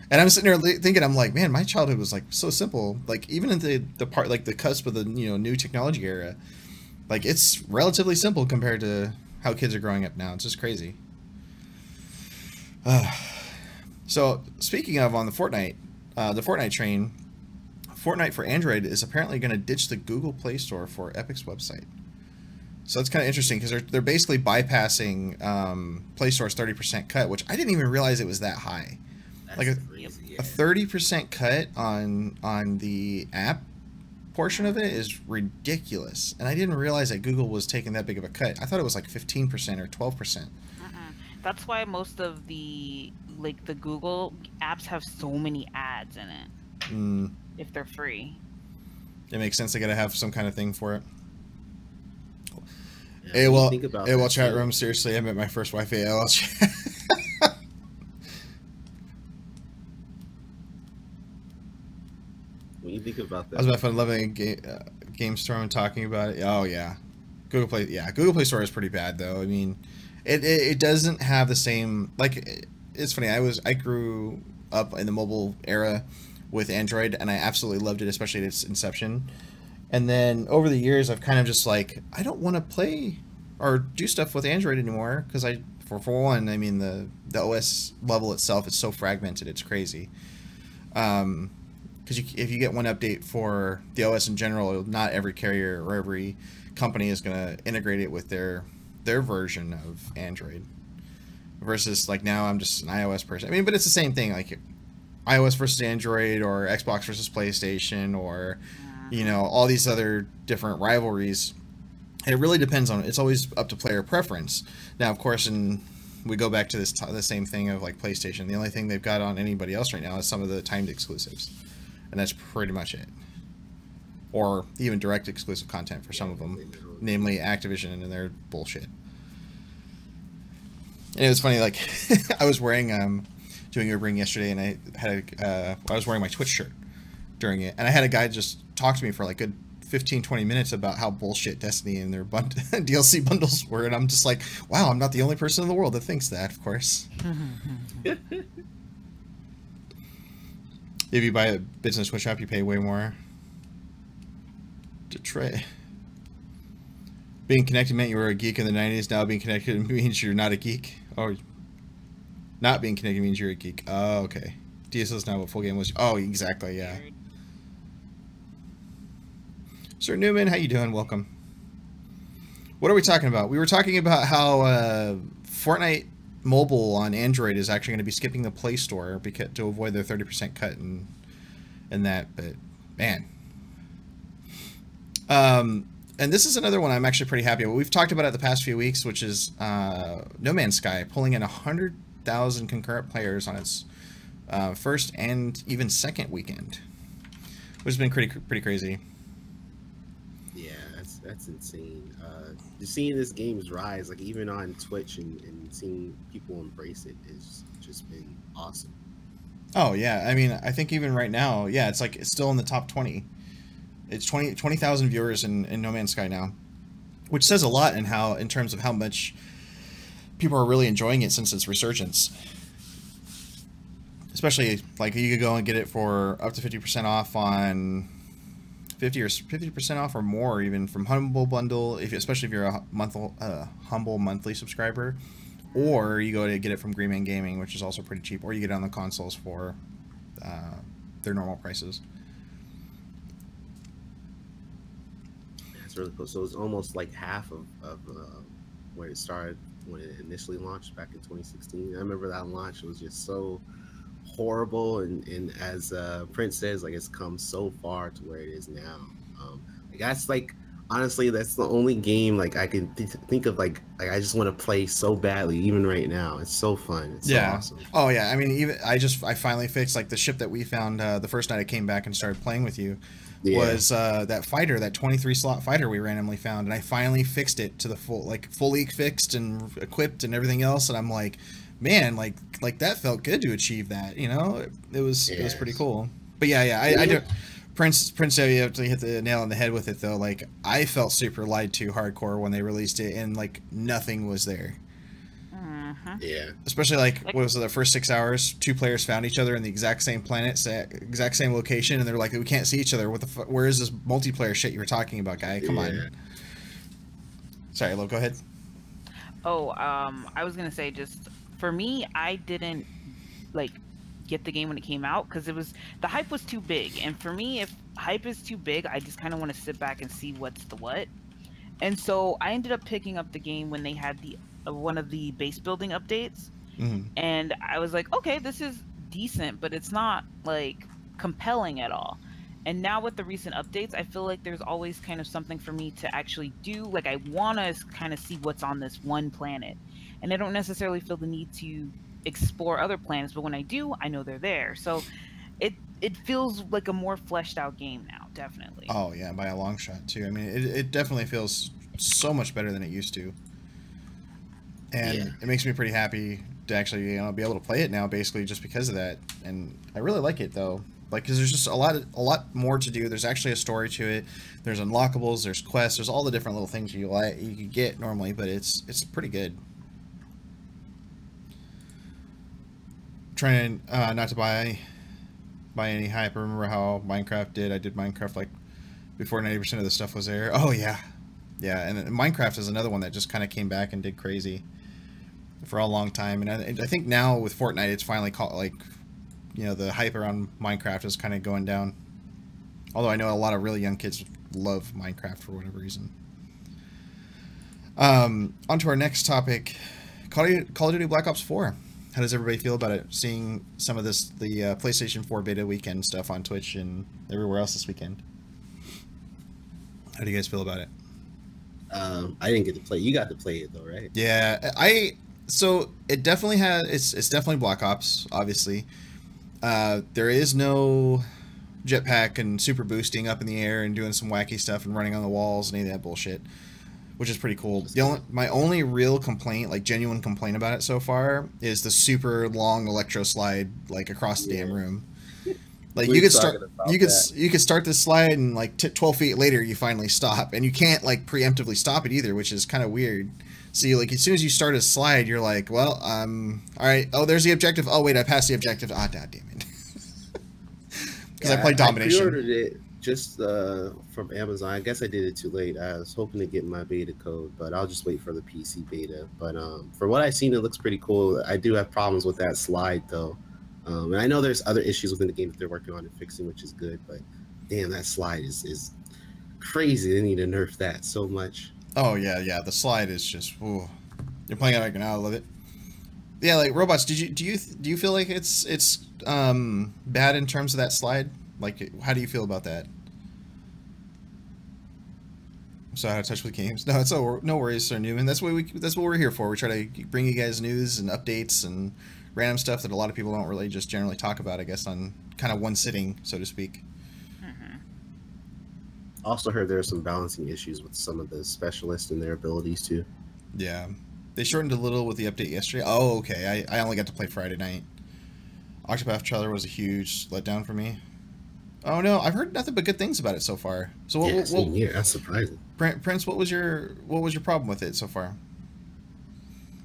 A: And I'm sitting there thinking, I'm like, man, my childhood was like so simple. Like even in the part, like the cusp of the, you know, new technology era, like it's relatively simple compared to how kids are growing up now. It's just crazy. So speaking of on the Fortnite train, Fortnite for Android is apparently going to ditch the Google Play Store for Epic's website. So that's kind of interesting because they're basically bypassing Play Store's 30% cut, which I didn't even realize it was that high.
C: That's
A: like
C: crazy, yeah.
A: A 30% cut on the app portion of it is ridiculous, and I didn't realize that Google was taking that big of a cut. I thought it was like 15% or 12%.
B: That's why most of the Google apps have so many ads in it. If they're free, it
A: makes sense. They got to have some kind of thing for it.
C: Yeah,
A: AOL chat room. Seriously, I met my first wife AOL chat.
C: When you think about that,
A: I was about fun loving Game Storm and talking about it. Oh yeah, Google Play Store is pretty bad though. I mean, it doesn't have the same, like, it's funny. I grew up in the mobile era with Android, and I absolutely loved it, especially at its inception. And then over the years, I've kind of just like, I don't want to play or do stuff with Android anymore because for one, I mean the OS level itself is so fragmented, it's crazy. Because if you get one update for the OS in general, not every carrier or every company is going to integrate it with their version of Android. Versus like now I'm just an iOS person. I mean, but it's the same thing, like iOS versus Android or Xbox versus PlayStation or, you know, all these other different rivalries. It really depends on, it's always up to player preference. Now, of course, we go back to the same thing of like PlayStation. The only thing they've got on anybody else right now is some of the timed exclusives. And that's pretty much it. Or even direct exclusive content for some of them, namely Activision and their bullshit. And it was funny, like, I was wearing, doing a ring yesterday, and I was wearing my Twitch shirt during it, and I had a guy just talk to me for like a good 15-20 minutes about how bullshit Destiny and their DLC bundles were, and I'm just like, wow, I'm not the only person in the world that thinks that, of course. If you buy a business Twitch shop, you pay way more. Detroit. Being connected meant you were a geek in the 90s. Now being connected means you're not a geek. Oh, Not being connected means you're a geek. Oh, okay. DSL is now what full game was. Oh, exactly, yeah.
B: Weird.
A: Sir Newman, how you doing? Welcome. What are we talking about? We were talking about how Fortnite mobile on Android is actually going to be skipping the Play Store because to avoid their 30% cut and that. But man, and this is another one I'm actually pretty happy with. We've talked about it the past few weeks, which is No Man's Sky pulling in 100,000 concurrent players on its first and even second weekend, which has been pretty crazy.
C: Yeah, that's insane. Just seeing this game's rise, like even on Twitch and seeing people embrace it is just been awesome.
A: Oh yeah, I mean, I think even right now, yeah, it's like it's still in the top 20. It's 20,000 viewers in No Man's Sky now, which says a lot in terms of how much people are really enjoying it since its resurgence. Especially like you could go and get it for up to 50% off on 50% off or more even from Humble Bundle, especially if you're a Humble monthly subscriber, or you go to get it from Green Man Gaming, which is also pretty cheap, or you get it on the consoles for their normal prices.
C: That's really cool. So it's almost like half of where it started when it initially launched back in 2016. I remember that launch was just so horrible, and as Prince says, like it's come so far to where it is now. Like that's like honestly, that's the only game like I can think of like I just want to play so badly even right now. It's so fun. It's so awesome.
A: Oh yeah, I mean even I finally fixed like the ship that we found the first night I came back and started playing with you. Yeah. Was that fighter, that 23 slot fighter we randomly found, and I finally fixed it to the fully fixed and equipped and everything else, and I'm like, man, like that felt good to achieve that, you know. It was pretty cool. But yeah, I do. Prince said you have to hit the nail on the head with it though. Like I felt super lied to hardcore when they released it, and like nothing was there.
C: Yeah.
A: Especially like what was it, the first 6 hours? 2 players found each other in the exact same planet, exact same location, and they're like, we can't see each other. What the fuck? Where is this multiplayer shit you were talking about, guy? Come on. Sorry, Lo, go ahead.
B: Oh, I was gonna say just for me, I didn't like get the game when it came out because the hype was too big, and for me, if hype is too big, I just kind of want to sit back and see what's the what. And so I ended up picking up the game when they had one of the base building updates, and I was like, okay, this is decent, but it's not like compelling at all. And now with the recent updates, I feel like there's always kind of something for me to actually do. Like I want to kind of see what's on this one planet, and I don't necessarily feel the need to explore other planets, but when I do, I know they're there. So it feels like a more fleshed out game now, definitely.
A: Oh yeah, by a long shot too. I mean, it definitely feels so much better than it used to, and it makes me pretty happy to actually be able to play it now, basically just because of that. And I really like it though, like because there's just a lot more to do. There's actually a story to it. There's unlockables. There's quests. There's all the different little things you could get normally, but it's pretty good. Trying not to buy any hype. I remember how Minecraft did. I did Minecraft like before 90% of the stuff was there. Oh yeah, and Minecraft is another one that just kind of came back and did crazy for a long time. And I think now with Fortnite, it's finally caught, like, the hype around Minecraft is kind of going down. Although I know a lot of really young kids love Minecraft for whatever reason. On to our next topic, Call of Duty Black Ops 4. How does everybody feel about it? Seeing some of the PlayStation 4 beta weekend stuff on Twitch and everywhere else this weekend. How do you guys feel about it?
C: I didn't get to play. You got to play it though, right?
A: Yeah, so it definitely has. It's definitely Black Ops. Obviously, there is no jetpack and super boosting up in the air and doing some wacky stuff and running on the walls and any of that bullshit, which is pretty cool. My only real complaint, like genuine complaint about it so far, is the super long electro slide like across the damn room. Like you could start this slide and like 12 feet later you finally stop, and you can't like preemptively stop it either, which is kind of weird. So like as soon as you start a slide, you're like, well, all right. Oh, there's the objective. Oh wait, I passed the objective. Ah, god damn it. Because I played Domination.
C: I pre-ordered it just from Amazon. I guess I did it too late. I was hoping to get my beta code, but I'll just wait for the PC beta. But for what I've seen, it looks pretty cool. I do have problems with that slide though, and I know there's other issues within the game that they're working on and fixing, which is good. But damn, that slide is crazy. They need to nerf that so much.
A: Oh yeah, yeah. The slide is just. Ooh. You're playing it right now. I love it. Yeah, like robots. Do you feel like it's bad in terms of that slide? Like, how do you feel about that? So out of touch with games. No, it's no worries, Sir Newman. That's what we're here for. We try to bring you guys news and updates and random stuff that a lot of people don't really just generally talk about. I guess on kind of one sitting, so to speak.
C: Also heard there are some balancing issues with some of the specialists and their abilities too.
A: Yeah, they shortened a little with the update yesterday. Oh, okay. I only got to play Friday night. Octopath Traveler was a huge letdown for me. Oh no, I've heard nothing but good things about it so far. So
C: yeah, that's surprising.
A: Prince, what was your problem with it so far?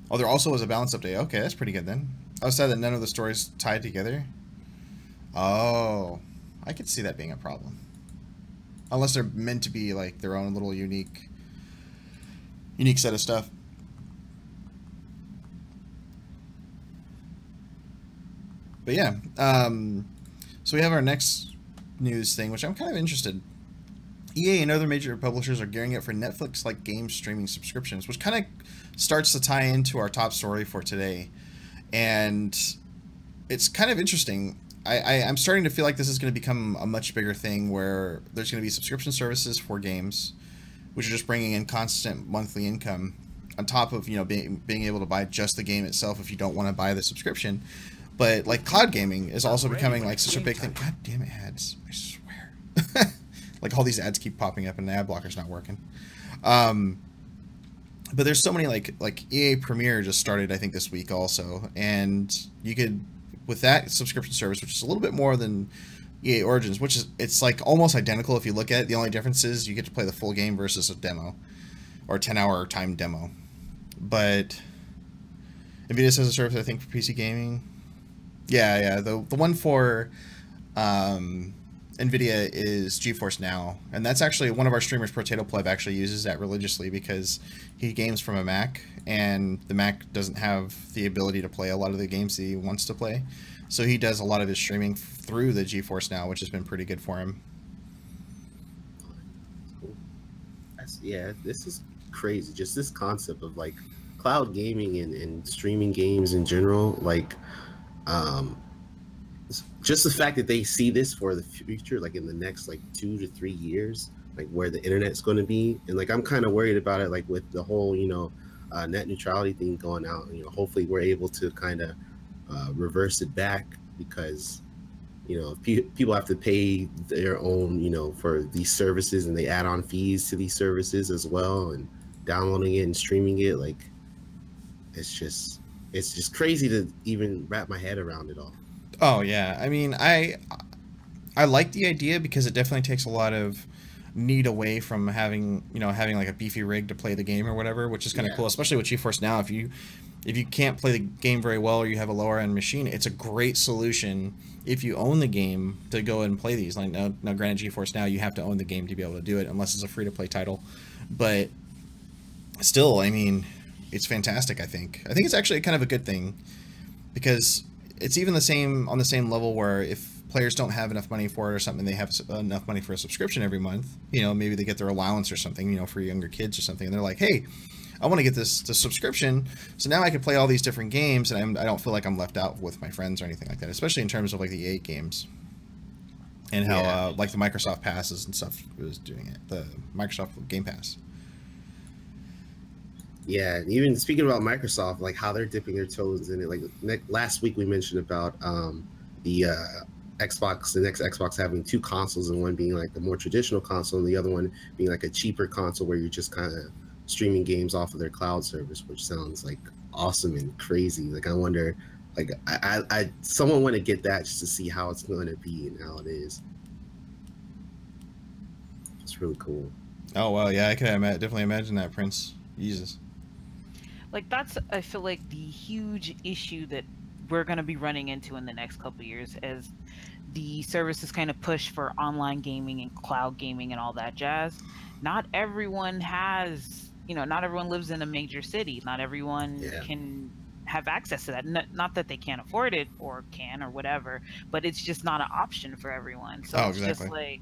A: Oh, there also was a balance update. Okay, that's pretty good then. I was sad that none of the stories tied together. Oh, I could see that being a problem. Unless they're meant to be like their own little unique set of stuff. But yeah, so we have our next news thing, which I'm kind of interested. EA and other major publishers are gearing up for Netflix-like game streaming subscriptions, which kind of starts to tie into our top story for today. And it's kind of interesting. I'm starting to feel like this is going to become a much bigger thing where there's going to be subscription services for games, which are just bringing in constant monthly income on top of, being able to buy just the game itself if you don't want to buy the subscription. But like cloud gaming is also becoming like such a big thing. God damn it, ads! I swear. Like all these ads keep popping up and the ad blocker's not working. But there's so many like EA Premier just started I think this week also, and you could with that subscription service, which is a little bit more than EA Origins, it's like almost identical if you look at it. The only difference is you get to play the full game versus a demo or 10-hour time demo. But Nvidia has a service I think for PC gaming. Yeah, the one for Nvidia is GeForce Now, and that's actually one of our streamers, Potato Pleb, actually uses that religiously because he games from a Mac, and the Mac doesn't have the ability to play a lot of the games that he wants to play, so he does a lot of his streaming through the GeForce Now, which has been pretty good for him.
C: Yeah, this is crazy. Just this concept of like cloud gaming and streaming games in general, like just the fact that they see this for the future, like in the next like 2 to 3 years, like where the internet's going to be. And like I'm kind of worried about it, like with the whole net neutrality thing going out. Hopefully we're able to kind of reverse it back, because if people have to pay their own for these services, and they add on fees to these services as well, and downloading it and streaming it, like it's just crazy to even wrap my head around it all.
A: Oh yeah, I mean, I like the idea because it definitely takes a lot of need away from having like a beefy rig to play the game or whatever, which is kind of cool, especially with GeForce Now. If you can't play the game very well, or you have a lower end machine, it's a great solution if you own the game to go and play these. Like now granted, GeForce Now you have to own the game to be able to do it unless it's a free to play title, but still, I mean, it's fantastic. I think it's actually kind of a good thing, because it's even on the same level where if players don't have enough money for it or something, they have enough money for a subscription every month, maybe they get their allowance or something, for younger kids or something, and they're like, hey, I want to get this subscription, so now I can play all these different games, and I don't feel like I'm left out with my friends or anything like that, especially in terms of like the EA games and how like the Microsoft passes and stuff is doing it, the Microsoft Game Pass.
C: Yeah, even speaking about Microsoft, like how they're dipping their toes in it. Like last week we mentioned about the Xbox, the next Xbox having 2 consoles, and one being like the more traditional console, and the other one being like a cheaper console where you're just kind of streaming games off of their cloud service, which sounds like awesome and crazy. Like I wonder, like I someone want to get that just to see how it's going to be and how it is. It's really cool.
A: Oh well, yeah, I can definitely imagine that, Prince. Jesus.
B: Like that's, I feel like, the huge issue that we're going to be running into in the next couple of years, as the services kind of push for online gaming and cloud gaming and all that jazz, not everyone has, not everyone lives in a major city. Not everyone
C: Yeah.
B: can have access to that. Not that they can't afford it or can or whatever, but it's just not an option for everyone. So
A: Oh,
B: it's
A: exactly.
B: just like,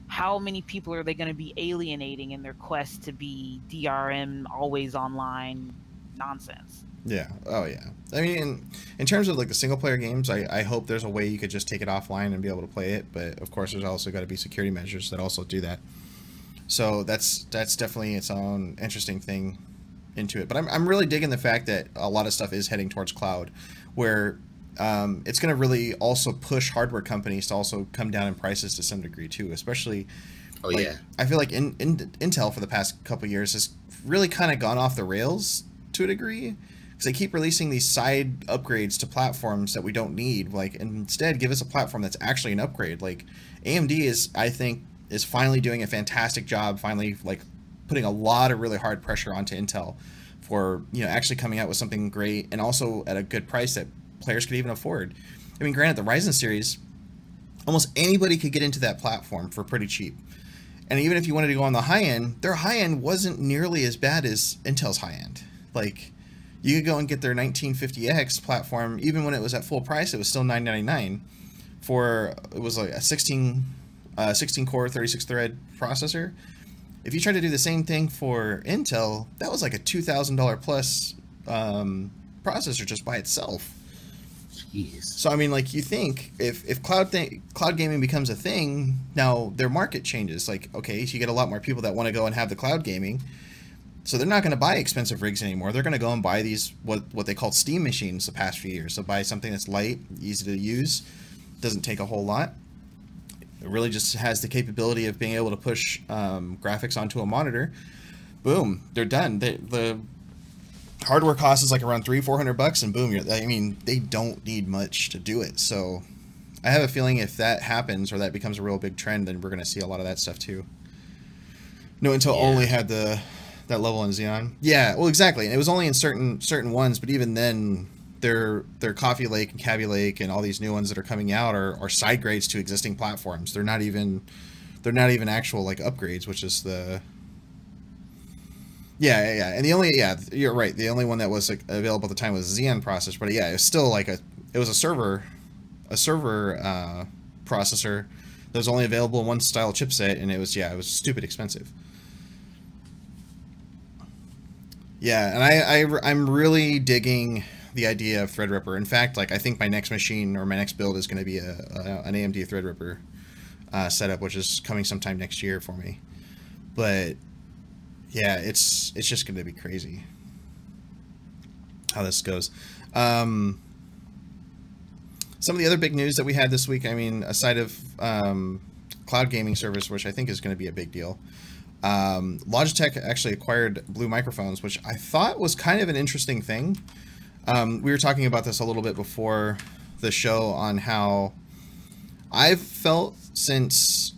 B: how many people are they going to be alienating in their quest to be DRM, always online nonsense?
A: Yeah. Oh, yeah. I mean, in terms of like the single player games, I hope there's a way you could just take it offline and be able to play it. But of course, there's also got to be security measures that also do that. So that's definitely its own interesting thing into it. But I'm really digging the fact that a lot of stuff is heading towards cloud, where it's going to really also push hardware companies to also come down in prices to some degree too. Especially,
C: Oh
A: like,
C: yeah.
A: I feel like Intel for the past couple of years has really kind of gone off the rails to a degree, because they keep releasing these side upgrades to platforms that we don't need. Like, instead, give us a platform that's actually an upgrade. Like, AMD I think is finally doing a fantastic job, finally like putting a lot of really hard pressure onto Intel for, actually coming out with something great and also at a good price that players could even afford. I mean, granted, the Ryzen series, almost anybody could get into that platform for pretty cheap. And even if you wanted to go on the high end, their high end wasn't nearly as bad as Intel's high end. Like, you could go and get their 1950X platform, even when it was at full price, it was still $999 for, it was like a 16 core, 36 thread processor. If you tried to do the same thing for Intel, that was like a $2,000 plus processor just by itself.
C: Jeez.
A: So I mean, like, you think if cloud gaming becomes a thing, now their market changes. Like, okay, so you get a lot more people that want to go and have the cloud gaming, so they're not going to buy expensive rigs anymore. They're going to go and buy these what they call Steam machines the past few years. So buy something that's light, easy to use, doesn't take a whole lot. It really just has the capability of being able to push graphics onto a monitor. Boom, they're done. The hardware cost is like around $300-400, and boom, they don't need much to do it. So I have a feeling if that happens, or that becomes a real big trend, then we're going to see a lot of that stuff too. No, Intel only had that level in Xeon. Yeah, well, exactly. And it was only in certain ones, but even then, their Coffee Lake and Kaby Lake and all these new ones that are coming out are side grades to existing platforms. They're not even actual like upgrades, which is the yeah. And you're right. The only one that was like, available at the time was Xeon processor, but yeah, it was still like it was a server processor that was only available in one style chipset, and it was stupid expensive. Yeah, and I'm really digging the idea of Threadripper. In fact, like, I think my next machine or my next build is going to be an AMD Threadripper setup, which is coming sometime next year for me. But yeah, it's just going to be crazy how this goes. Some of the other big news that we had this week, I mean, aside of cloud gaming service, which I think is going to be a big deal, Logitech actually acquired Blue Microphones, which I thought was kind of an interesting thing. We were talking about this a little bit before the show on how I've felt since,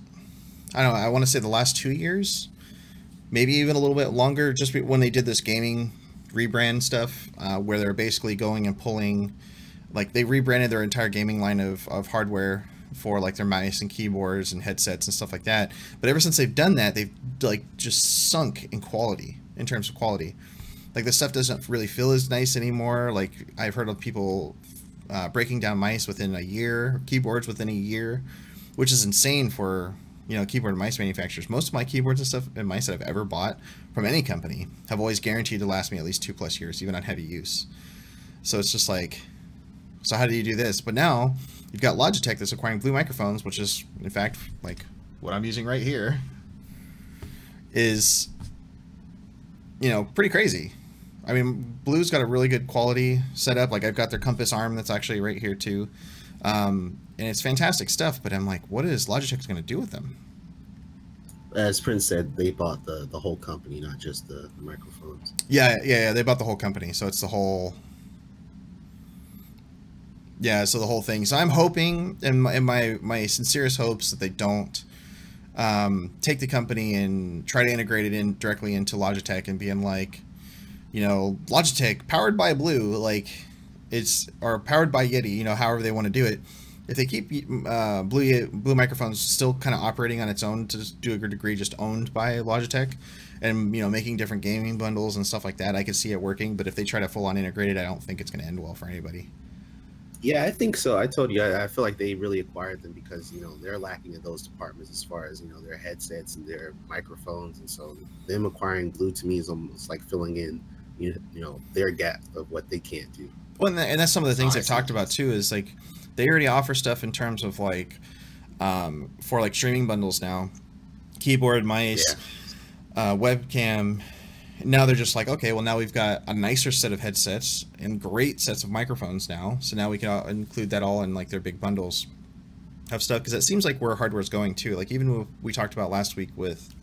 A: I don't know, I want to say the last 2 years, maybe even a little bit longer, just when they did this gaming rebrand stuff, where they're basically going and pulling, like, they rebranded their entire gaming line of hardware for like their mice and keyboards and headsets and stuff like that. But ever since they've done that, they've like just sunk in quality, in terms of quality. Like, the stuff doesn't really feel as nice anymore. Like, I've heard of people breaking down mice within a year, keyboards within a year, which is insane for, keyboard and mice manufacturers. Most of my keyboards and stuff and mice that I've ever bought from any company have always guaranteed to last me at least 2+ years, even on heavy use. So it's just like, so how do you do this? But now you've got Logitech that's acquiring Blue Microphones, which is, in fact, like what I'm using right here, is, pretty crazy. I mean, Blue's got a really good quality setup. Like, I've got their Compass arm that's actually right here too. And it's fantastic stuff, but I'm like, what is Logitech going to do with them?
C: As Prince said, they bought the whole company, not just the microphones.
A: Yeah, they bought the whole company, so it's the whole... Yeah, so the whole thing. So I'm hoping, and my sincerest hopes, that they don't take the company and try to integrate it in directly into Logitech and being like, Logitech powered by Blue, like, or powered by Yeti, however they want to do it. if they keep Blue Microphones still kind of operating on its own to do a good degree, just owned by Logitech, and making different gaming bundles and stuff like that, I could see it working. But if they try to full on integrate it, I don't think it's going to end well for anybody.
C: Yeah, I think so. I told you, I feel like they really acquired them because they're lacking in those departments as far as their headsets and their microphones, and so them acquiring Blue to me is almost like filling in their gap of what they can't do.
A: Well, and that's some of the things I've talked about too. Is like they already offer stuff in terms of like for like streaming bundles now, keyboard, mice, webcam. Now they're just like, okay, well now we've got a nicer set of headsets and great sets of microphones now, so now we can include that all in like their big bundles of stuff, because it seems like where hardware's going too. Like even what we talked about last week with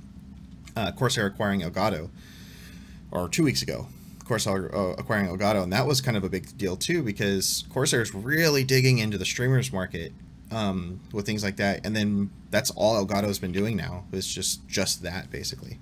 A: Corsair acquiring Elgato, or 2 weeks ago, Corsair acquiring Elgato, and that was kind of a big deal too, because Corsair's really digging into the streamers market with things like that, and then that's all Elgato's been doing now, is just that basically.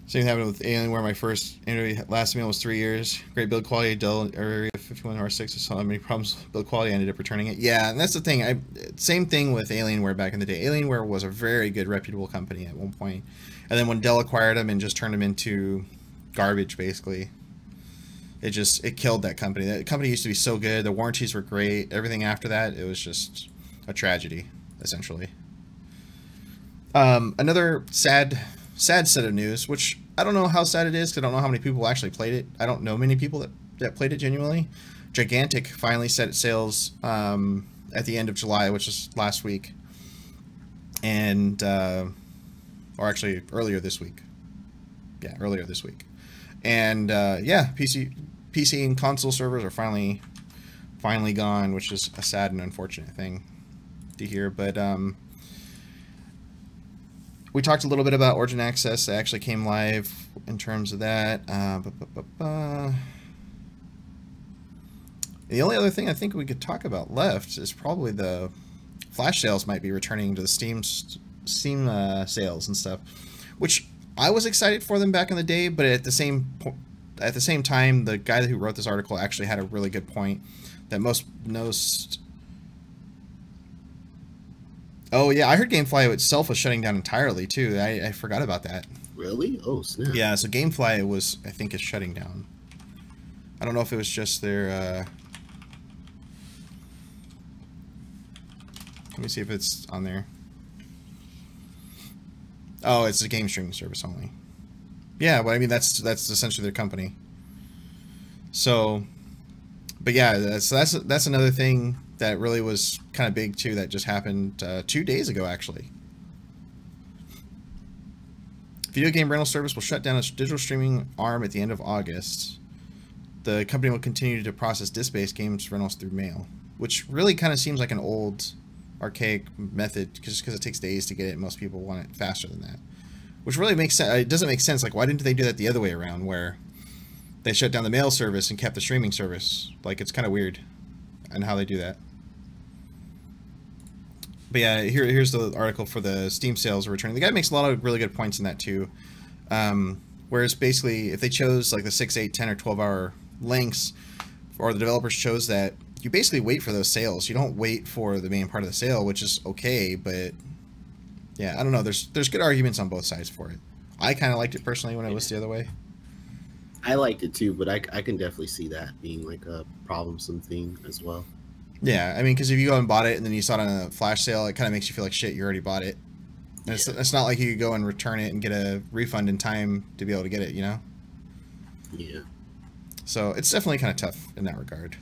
A: Same thing happened with Alienware. My first interview last meal was 3 years. Great build quality. Dell Area 51R6. I saw many problems with build quality. I ended up returning it. Yeah, and that's the thing. Same thing with Alienware back in the day. Alienware was a very good, reputable company at one point, and then when Dell acquired them and just turned them into garbage, basically, it killed that company. That company used to be so good. The warranties were great. Everything after that, it was just a tragedy, essentially. Another sad set of news, which I don't know how sad it is, because I don't know how many people actually played it. I don't know many people that played it genuinely. Gigantic finally set its sales at the end of July, which is last week, and or actually earlier this week. Yeah, earlier this week. And yeah, PC and console servers are finally gone, which is a sad and unfortunate thing to hear. But we talked a little bit about Origin Access. It actually came live in terms of that. The only other thing I think we could talk about left is probably the flash sales might be returning to the Steam sales and stuff, which I was excited for them back in the day. But at the same time, the guy who wrote this article actually had a really good point that most. Oh yeah, I heard GameFly itself was shutting down entirely too. I forgot about that.
C: Really? Oh snap.
A: Yeah, so GameFly I think is shutting down. I don't know if it was just their let me see if it's on there. Oh, it's a game streaming service only. Yeah, well I mean that's essentially their company. So but yeah, that's another thing that really was kind of big too, that just happened 2 days ago actually. Video game rental service will shut down its digital streaming arm at the end of August. The company will continue to process disc-based games rentals through mail, which really kind of seems like an old, archaic method, just because it takes days to get it and most people want it faster than that. Which really makes sense. It doesn't make sense. Like, why didn't they do that the other way around, where they shut down the mail service and kept the streaming service? Like, it's kind of weird and how they do that. But yeah, here's the article for the Steam sales returning. The guy makes a lot of really good points in that too. Whereas basically, if they chose like the 6, 8, 10, or 12-hour lengths, or the developers chose that, you basically wait for those sales. You don't wait for the main part of the sale, which is okay. But yeah, I don't know. There's good arguments on both sides for it. I kind of liked it personally when it was the other way.
C: I liked it too, but I can definitely see that being like a problemsome thing as well.
A: Yeah, I mean, because if you go and bought it and then you saw it on a flash sale, it kind of makes you feel like shit. You already bought it. And it's not like you could go and return it and get a refund in time to be able to get it, you know?
C: Yeah.
A: So it's definitely kind of tough in that regard.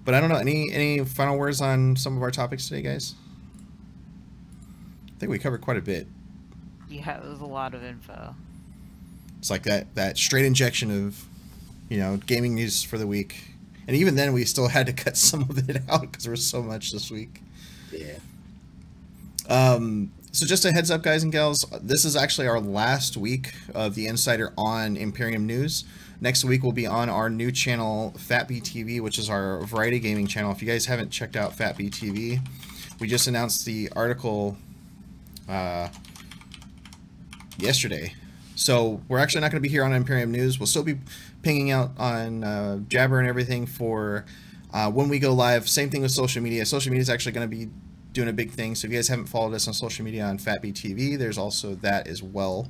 A: But I don't know. Any final words on some of our topics today, guys? I think we covered quite a bit.
B: Yeah, it was a lot of info.
A: It's like that straight injection of, gaming news for the week. And even then, we still had to cut some of it out because there was so much this week.
C: Yeah.
A: So just a heads up, guys and gals, this is actually our last week of the INNsider on Imperium News. Next week, we'll be on our new channel, FatBTV, which is our variety gaming channel. If you guys haven't checked out FatBTV, we just announced the article yesterday. So we're actually not going to be here on Imperium News. We'll still be pinging out on Jabber and everything for when we go live. Same thing with social media. Social media is actually going to be doing a big thing. So if you guys haven't followed us on social media on FatBTV, there's also that as well.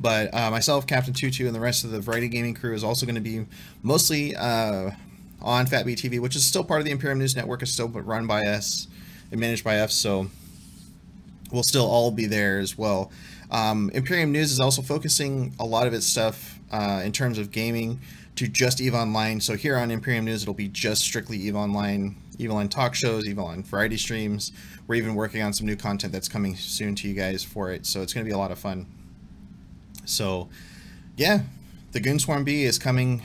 A: But myself, Captain Tutu, and the rest of the Variety Gaming crew is also going to be mostly on FatBTV, which is still part of the Imperium News Network. It's still run by us and managed by us, so we'll still all be there as well. Imperium News is also focusing a lot of its stuff in terms of gaming to just EVE Online. So here on Imperium News, it'll be just strictly EVE Online talk shows, EVE Online variety streams. We're even working on some new content that's coming soon to you guys for it, so it's going to be a lot of fun. So, yeah, the Goonswarm B is coming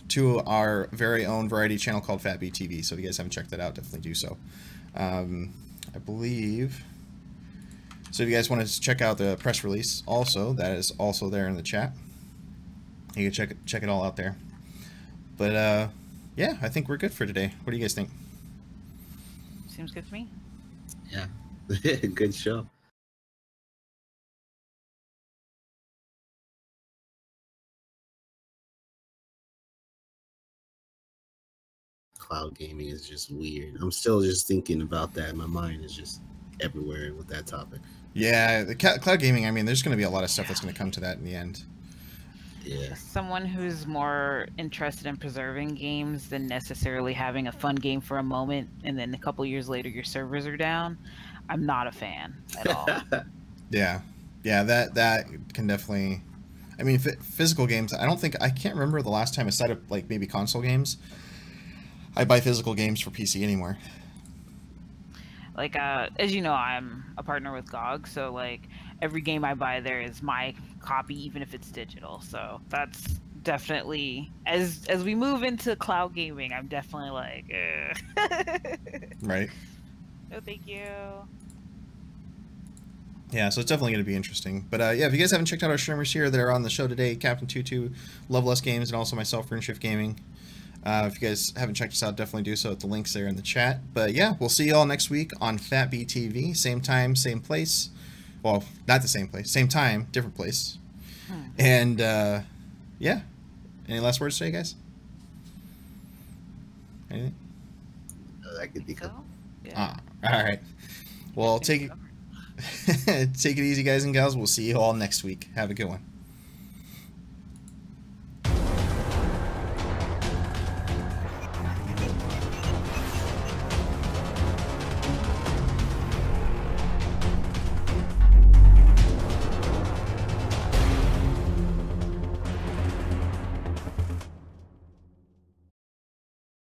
A: to our very own variety channel called FatBTV. So if you guys haven't checked that out, definitely do so. I believe. So if you guys want to check out the press release, also that is also there in the chat. You can check it all out there. But yeah, I think we're good for today. What do you guys think?
B: Seems good to me.
C: Yeah, good show. Cloud gaming is just weird. I'm still just thinking about that. My mind is just everywhere with that topic.
A: Yeah, the cloud gaming, I mean, there's going to be a lot of stuff that's going to come to that in the end.
C: Yeah.
B: Someone who's more interested in preserving games than necessarily having a fun game for a moment, and then a couple years later your servers are down, I'm not a fan at all.
A: Yeah, that can definitely. I mean, physical games. I can't remember the last time, aside of like maybe console games, I buy physical games for PC anymore.
B: Like, as you know, I'm a partner with GOG, so like every game I buy there is my copy, even if it's digital. So that's definitely, as we move into cloud gaming, I'm definitely like,
A: Right.
B: No, thank you.
A: Yeah, so it's definitely going to be interesting. But yeah, if you guys haven't checked out our streamers here that are on the show today, Captain Tutu, Love Less Games, and also myself, RuneShift Gaming. If you guys haven't checked us out, definitely do so. The link's there in the chat. But yeah, we'll see you all next week on FatBTV. Same time, same place. Well, not the same place. Same time, different place. And yeah. Any last words to say, guys? Anything?
C: I could think of.
B: Yeah.
A: All right. Well, take it easy, guys and gals. We'll see you all next week. Have a good one.